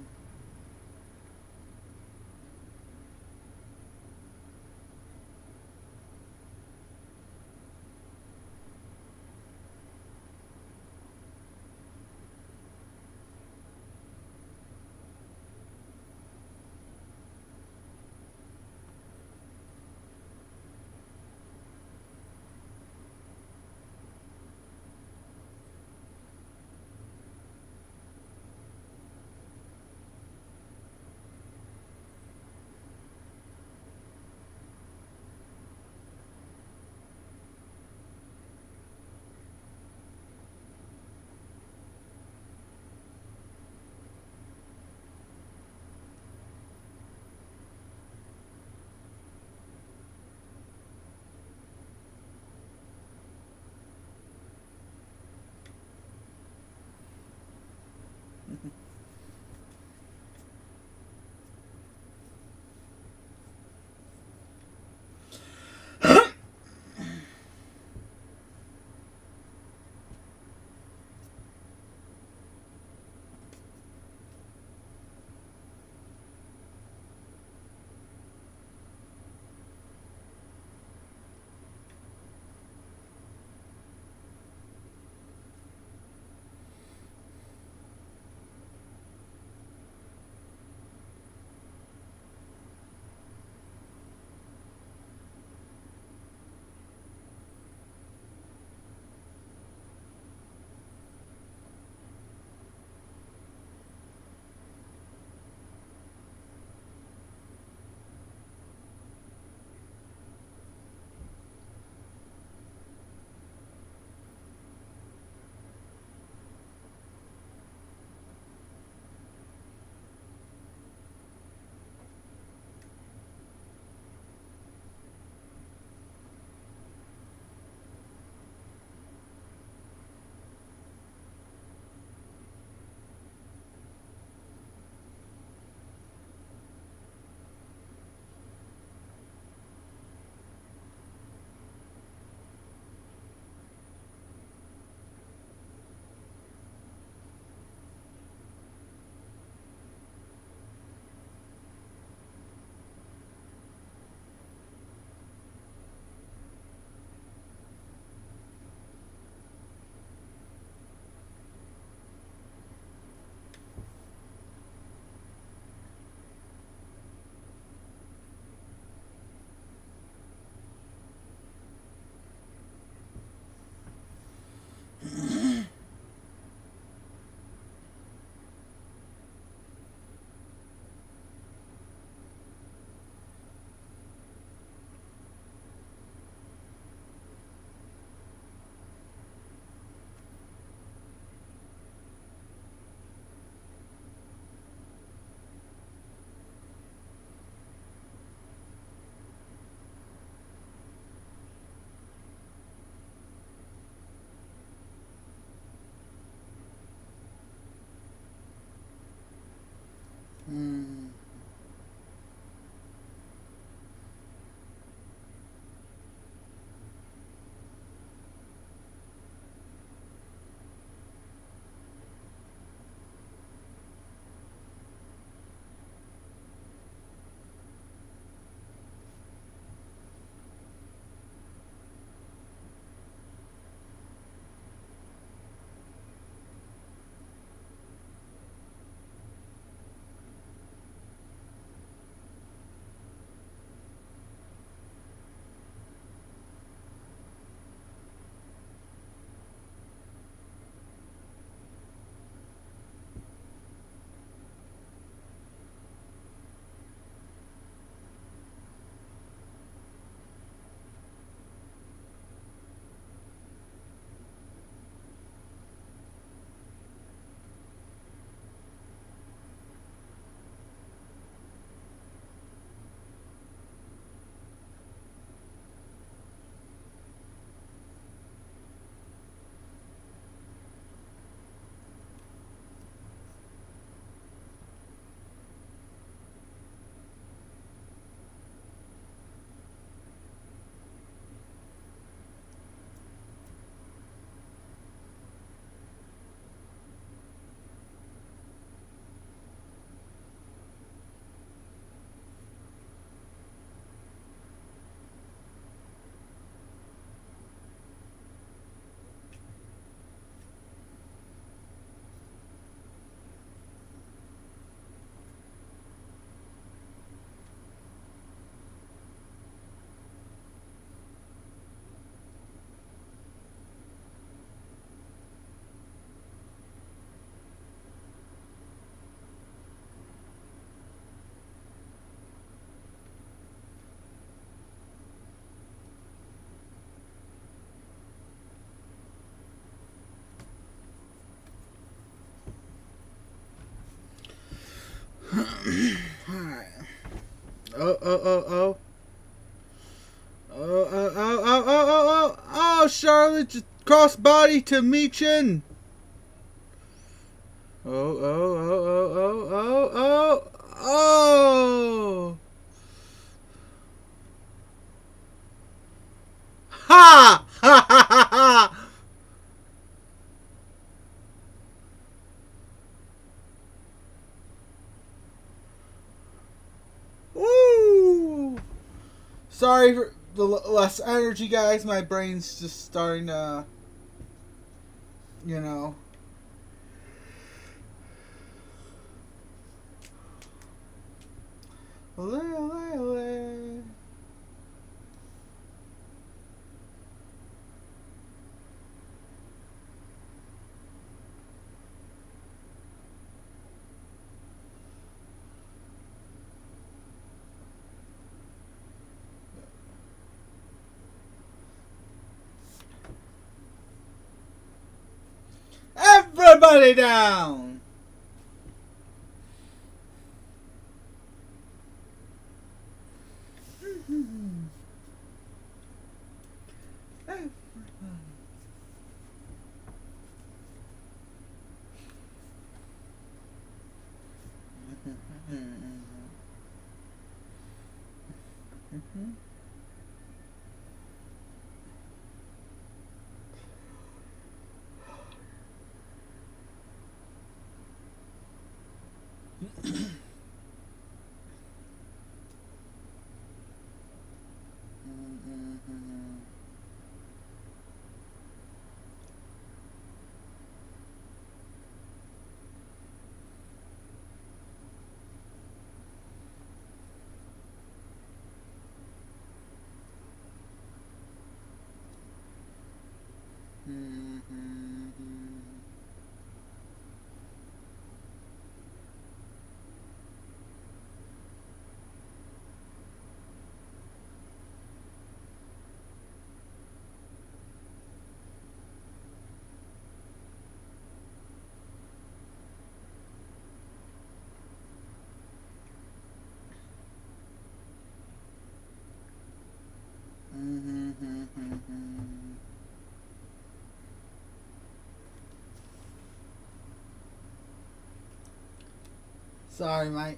Oh, oh, oh, oh. Oh, oh, oh, oh, oh, oh, oh, Charlotte just crossbody to Michin. Oh, oh, oh, oh, oh, oh, oh, oh. Ha! Ha ha ha ha! Woo! Sorry for the less energy, guys. My brain's just starting to, you know. Ole, ole, ole. Everybody down! Sorry, mate.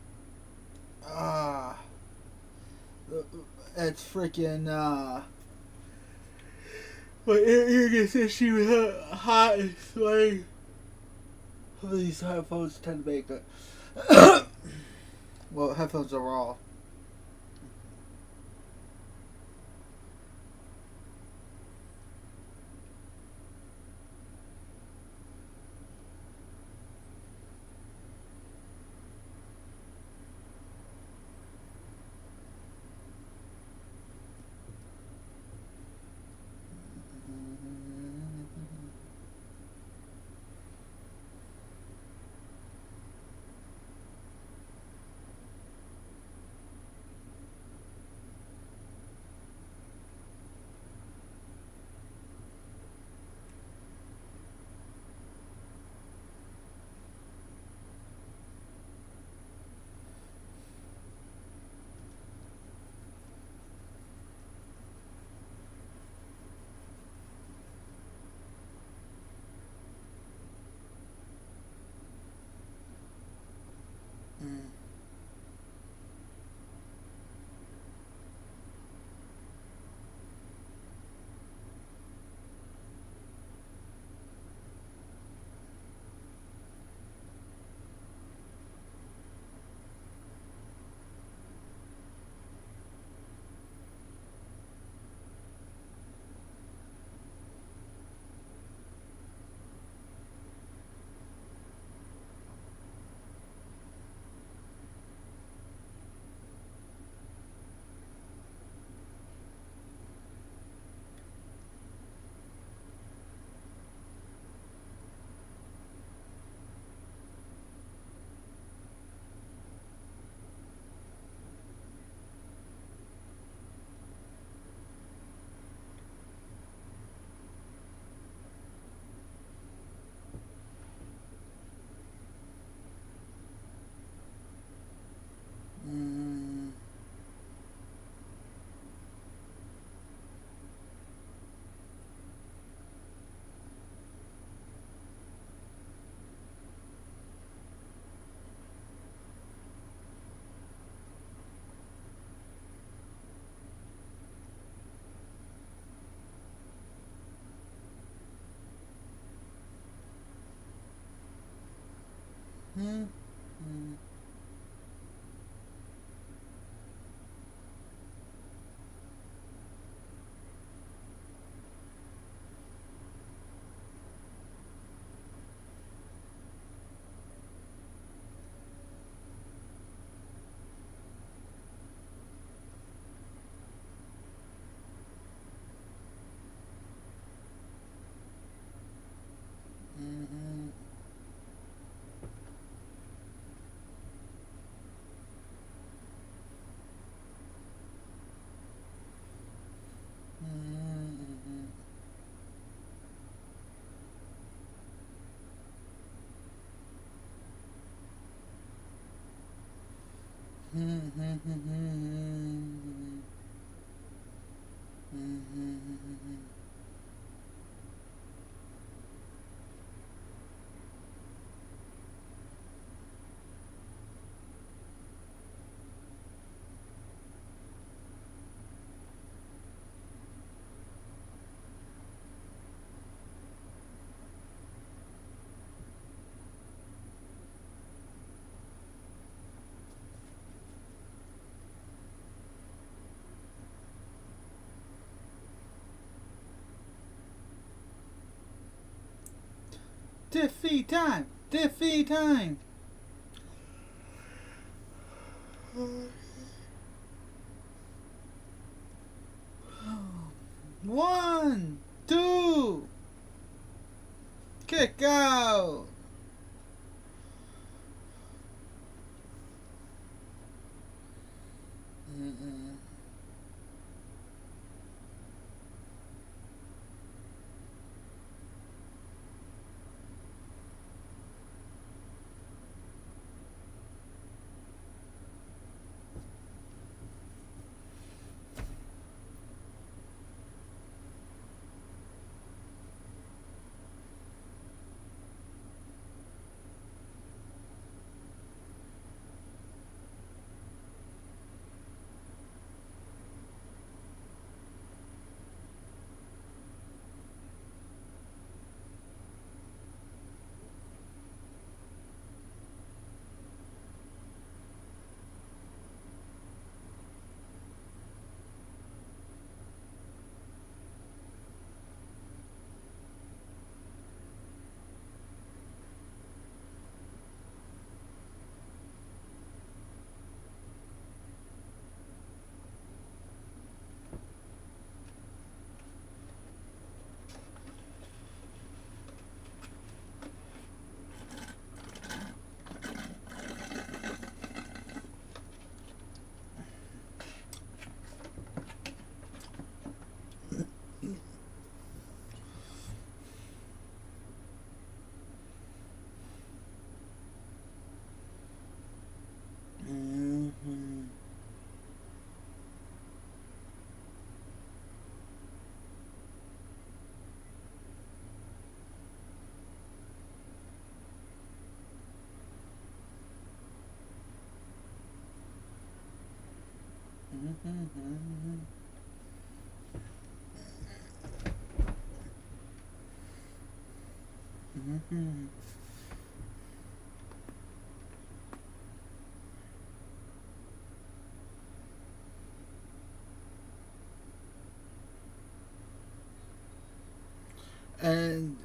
It's freaking, my ear gets issue with hot and sweaty. These headphones tend to make it. Well, headphones are raw. Defeat time! Defeat time! One, two, kick out! And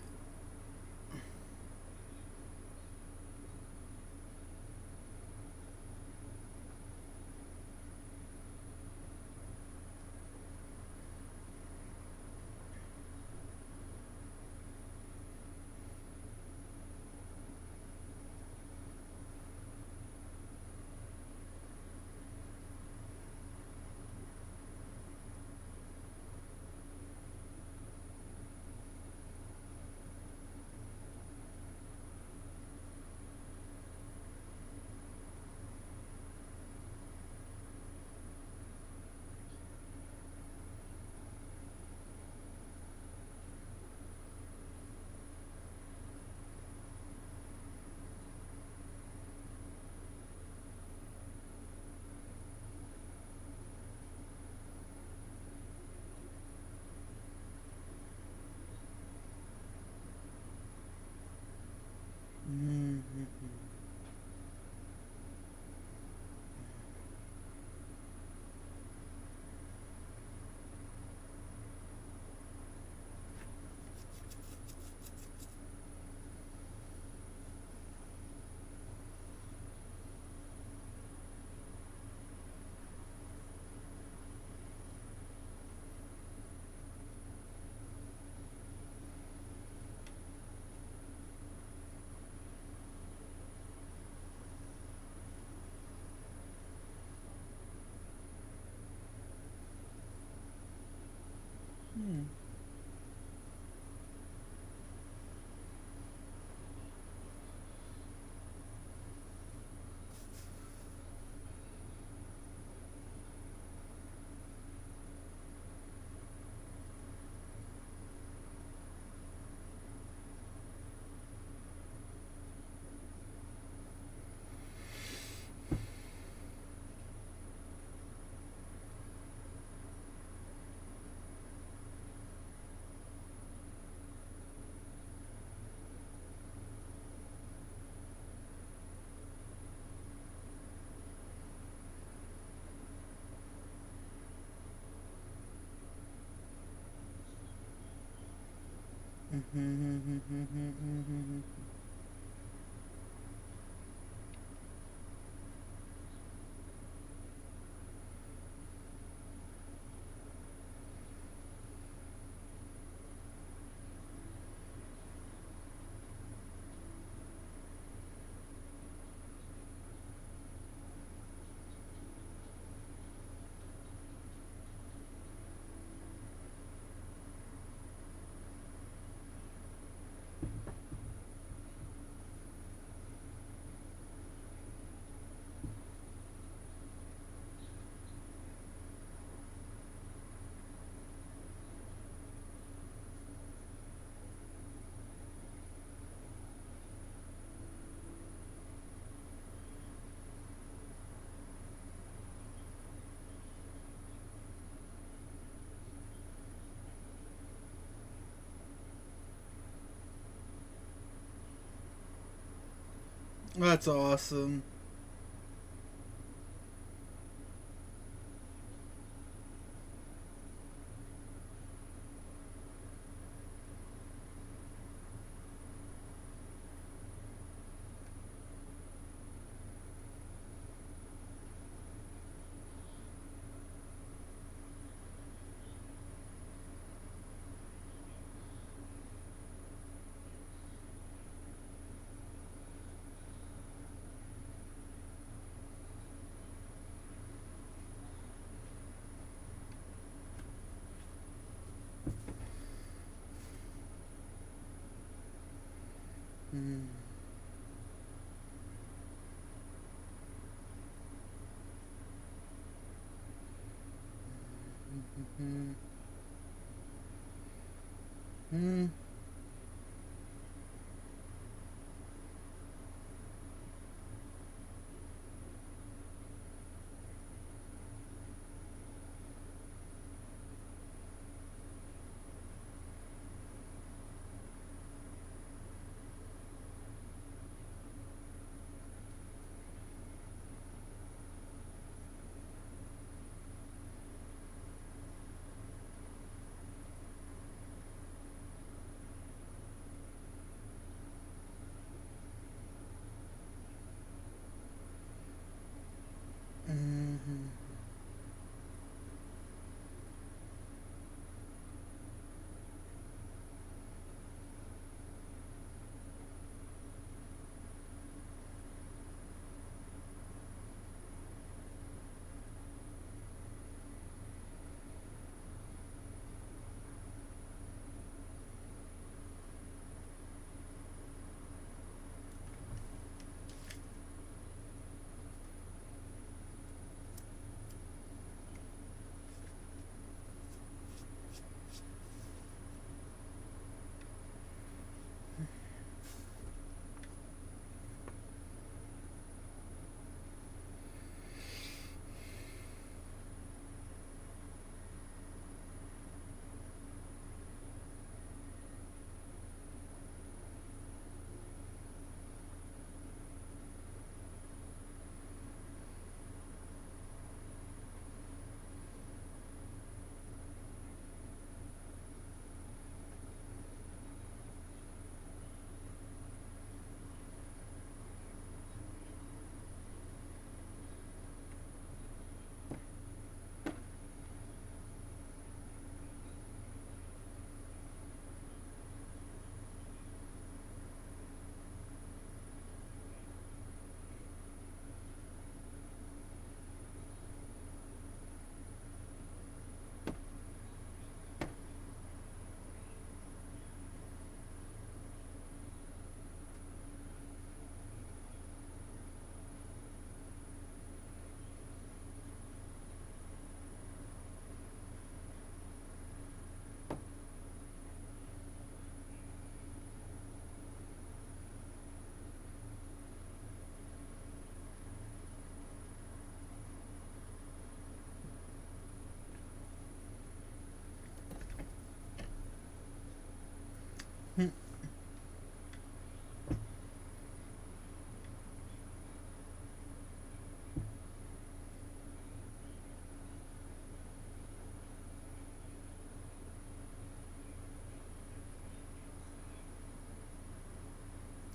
That's awesome.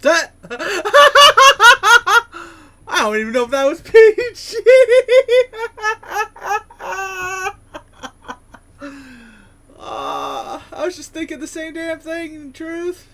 That I don't even know if that was PG. I was just thinking the same damn thing, in truth.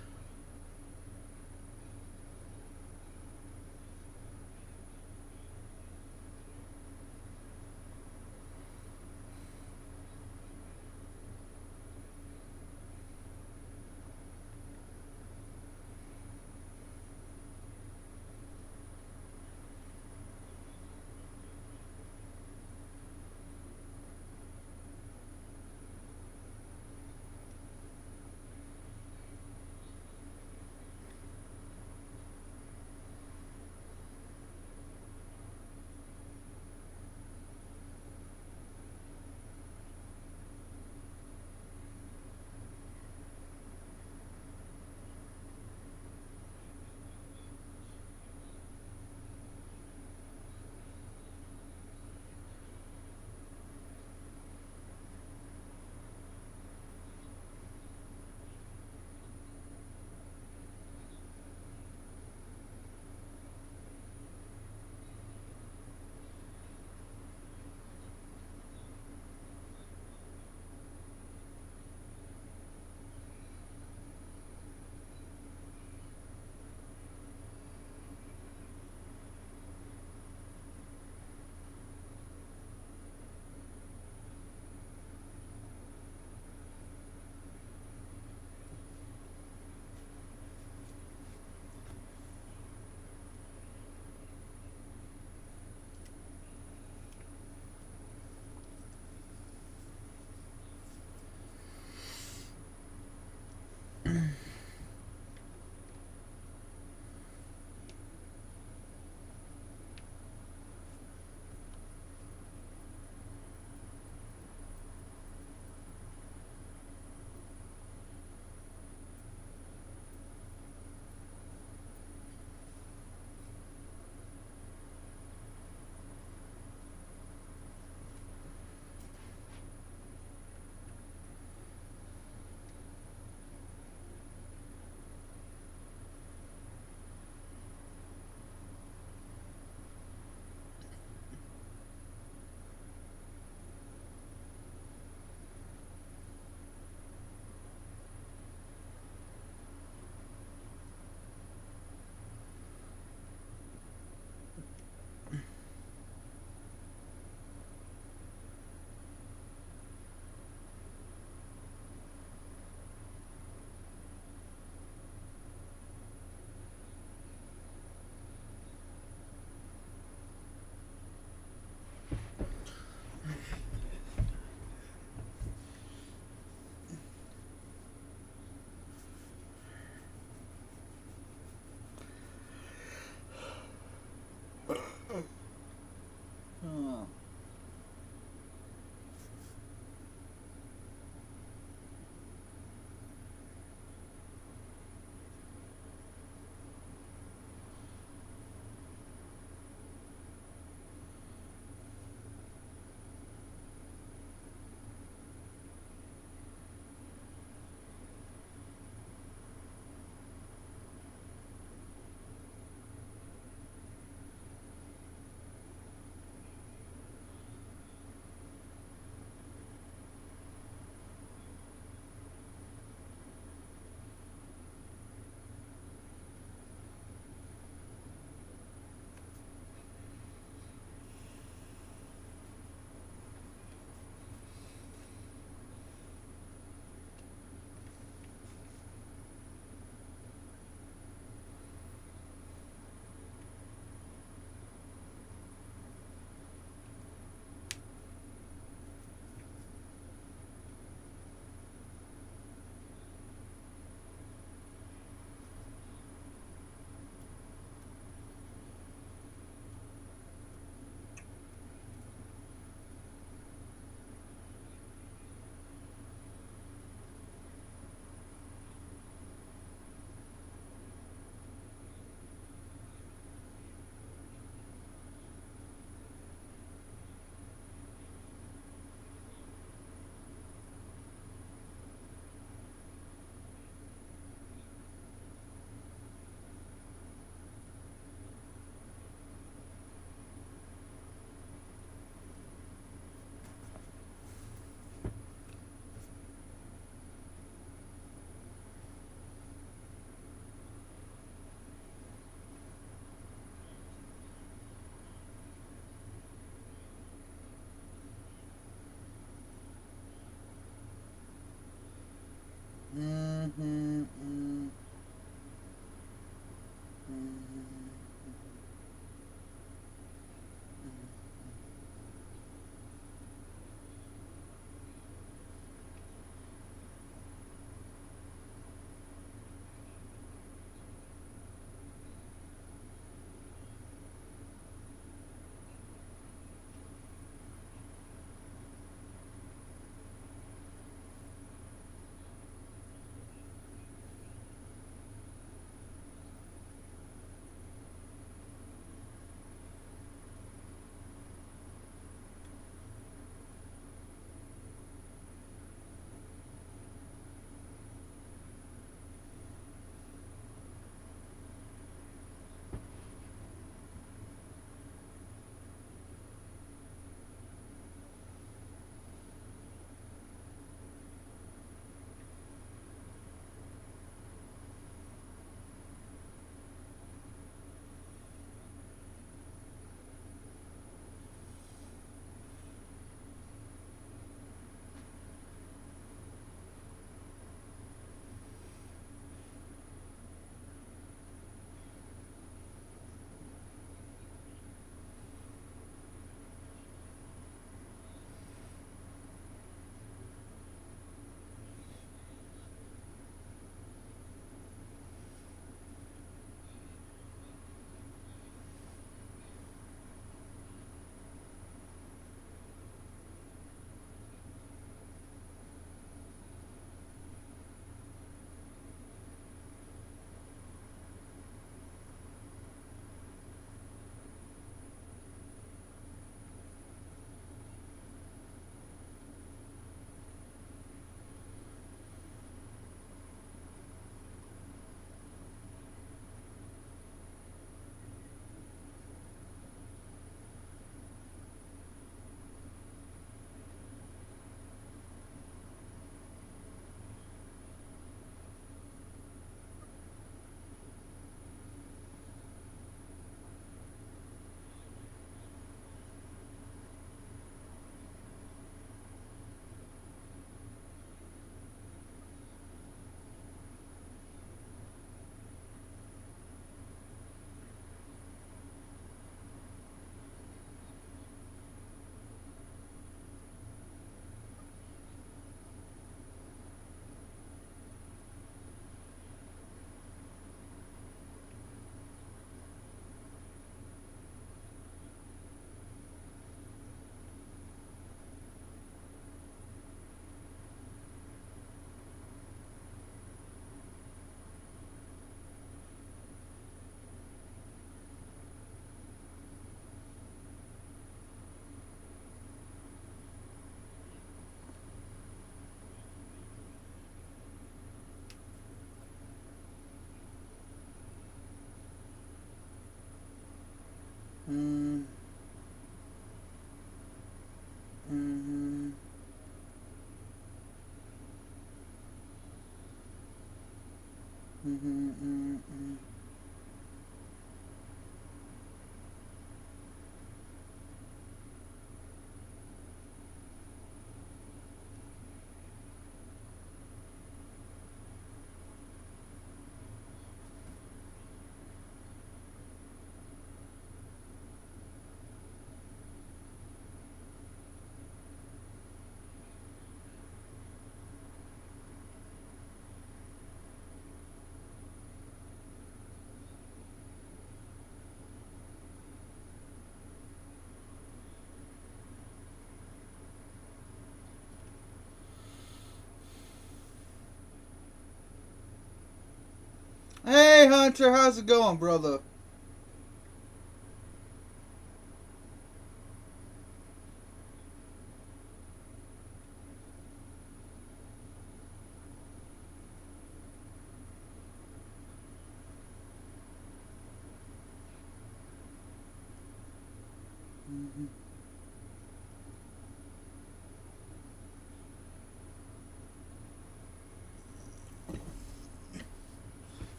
Hunter, how's it going, brother?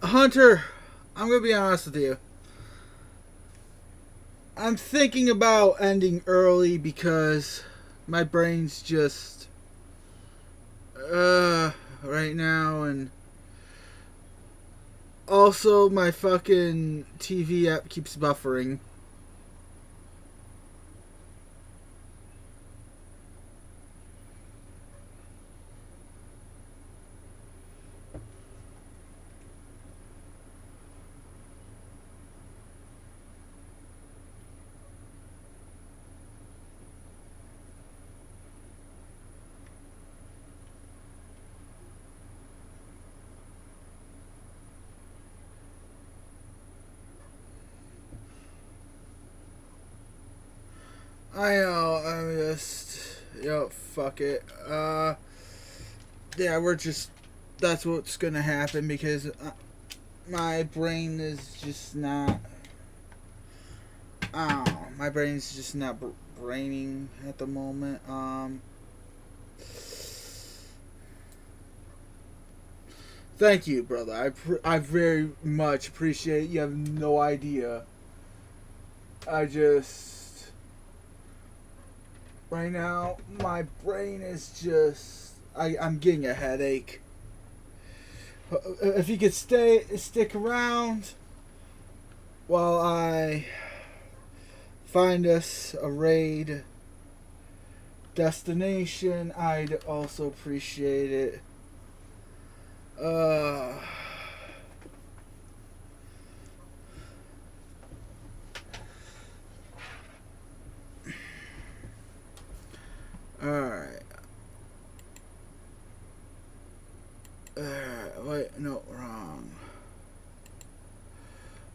Hunter, I'm gonna be honest with you. I'm thinking about ending early because my brain's just right now, and also my fucking TV app keeps buffering. I know, I'm just, fuck it. Yeah, that's what's gonna happen because my brain is just not, I don't know, my brain's just not braining at the moment. Thank you, brother. I very much appreciate it. You have no idea. Right now, my brain is just... I'm getting a headache. If you could stick around while I find us a raid destination, I'd also appreciate it. Alright. Wait, no, wrong.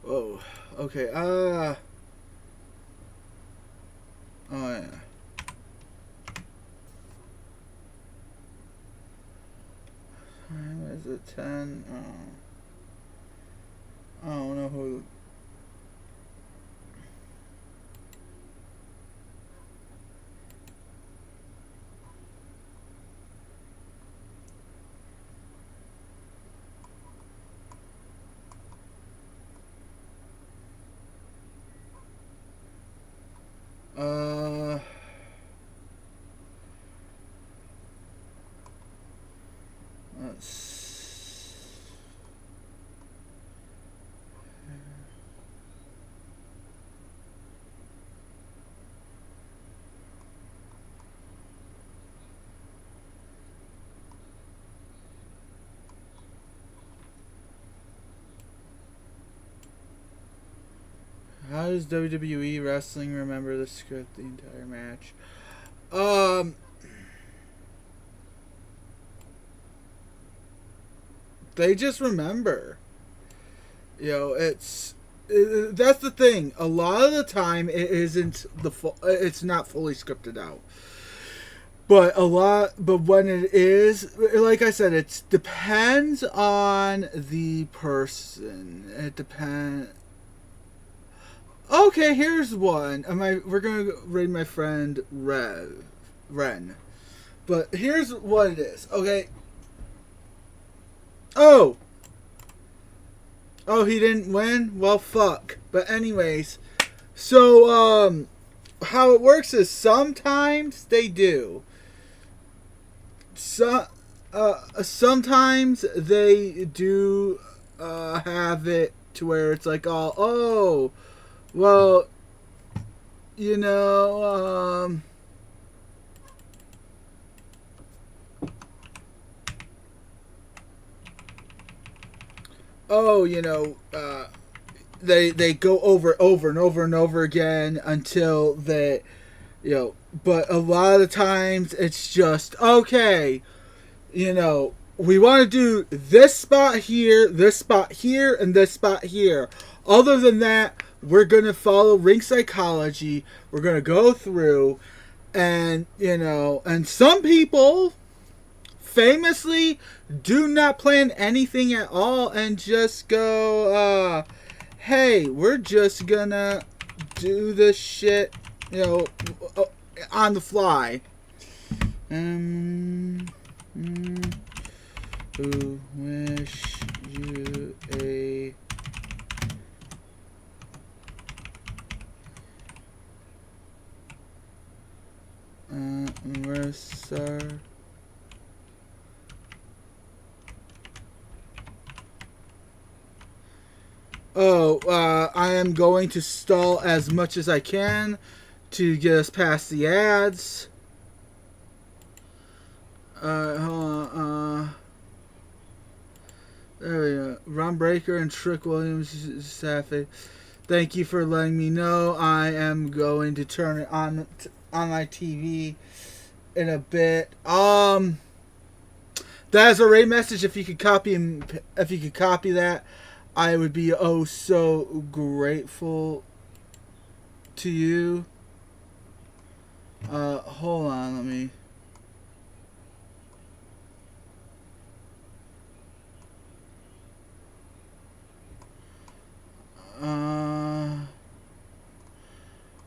Whoa. Okay, oh, yeah. Is it 10? I don't know who... How does WWE Wrestling remember the script the entire match? They just remember. That's the thing. A lot of the time, it's not fully scripted out. But when it is, like I said, it depends on the person. It depends. Okay, here's one. We're gonna raid my friend Ren. But here's what it is. Okay. Oh, he didn't win? Well, fuck. But anyways, so how it works is sometimes they do. Sometimes they do have it to where it's like, well, they go over and over and over again until they, but a lot of the times it's just, okay, we want to do this spot here, and this spot here. Other than that, we're going to follow ring psychology. We're going to go through, and, you know, and some people famously do not plan anything at all and just go, hey, we're just going to do this shit, you know, on the fly. Who wish you a anniversary? I am going to stall as much as I can to get us past the ads. Hold on. There we go. Ron Breaker and Trick Williams. Safi. Thank you for letting me know. I am going to turn it on my TV in a bit. That is a raid message. If you could copy that, I would be oh so grateful to you. Hold on, let me.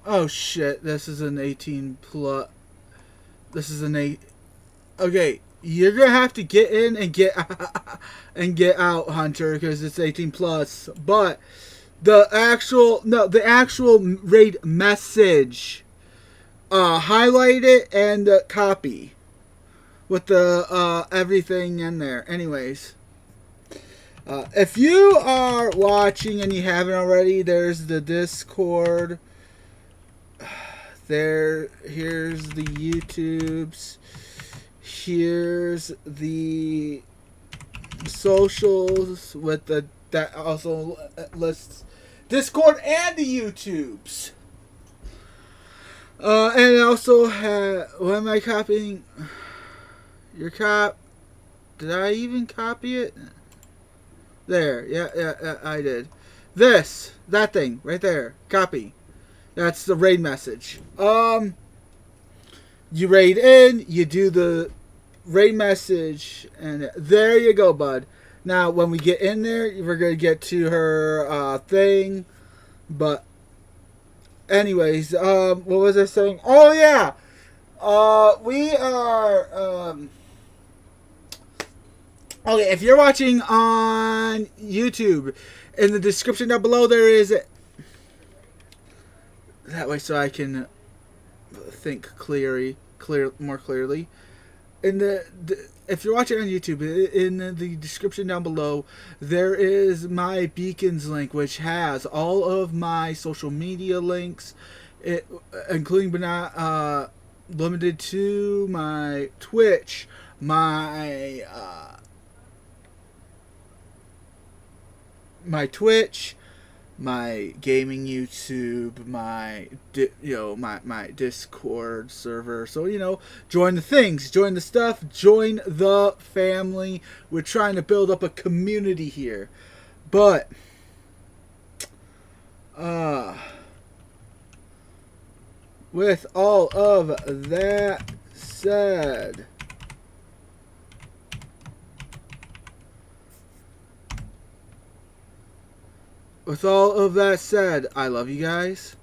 Oh shit, this is an 18 plus. This is an 8. Okay, you're gonna have to get in and get out, Hunter, because it's 18 plus. But the actual raid message, highlight it and copy with the everything in there. Anyways. If you are watching and you haven't already, there's the Discord. Here's the YouTubes. Here's the socials with that also lists Discord and the YouTubes. And also what am I copying? Your cop. Did I even copy it? There, yeah, I did. That thing, right there. Copy. That's the raid message. You raid in, you do the raid message, and there you go, bud. Now, when we get in there, we're going to get to her thing. But, anyways, what was I saying? Oh, yeah! We are, okay, if you're watching on YouTube, in the description down below there is that way so I can think more clearly. If you're watching on YouTube, in the description down below there is my Beacons link, which has all of my social media links, including but not limited to my Twitch, my gaming YouTube, my Discord server. So, join the things, join the stuff, join the family. We're trying to build up a community here. But with all of that said, I love you guys.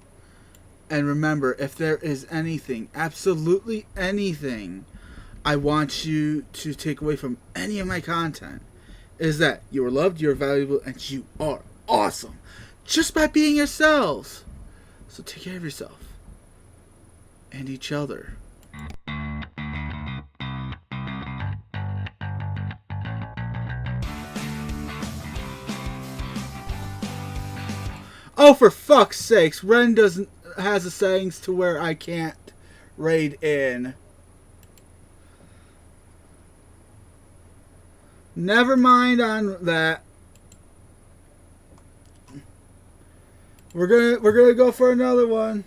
And remember, if there is anything, absolutely anything, I want you to take away from any of my content, is that you are loved, you are valuable, and you are awesome. Just by being yourselves. So take care of yourself. And each other. Oh, for fuck's sakes, Ren has the settings to where I can't raid in. Never mind on that. We're gonna go for another one.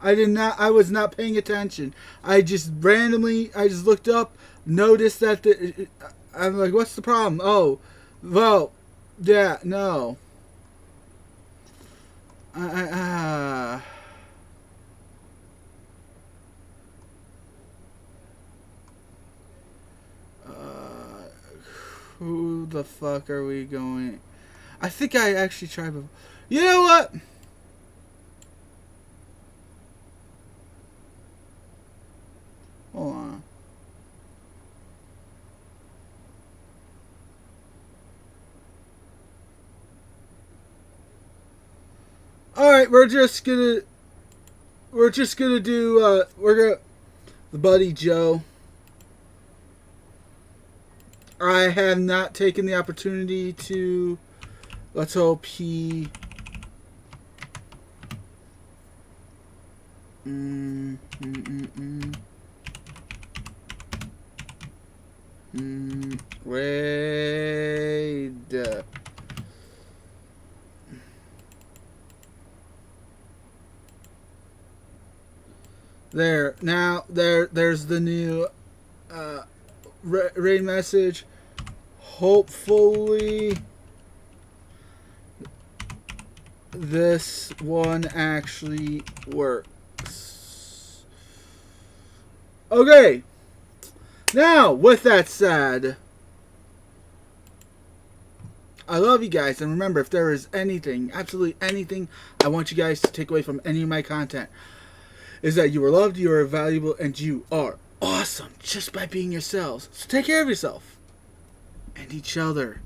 I was not paying attention. I just looked up. notice that I'm like, what's the problem? Oh, well, yeah, no. Who the fuck are we going? I think I actually tried before. You know what? Hold on. Alright, we're just gonna do the Buddy Joe. I have not taken the opportunity to, let's hope he wait. There. Now, there's the new raid message. Hopefully, this one actually works. Okay. Now, with that said, I love you guys, and remember, if there is anything, absolutely anything, I want you guys to take away from any of my content, is that you are loved, you are valuable, and you are awesome just by being yourselves. So take care of yourself and each other.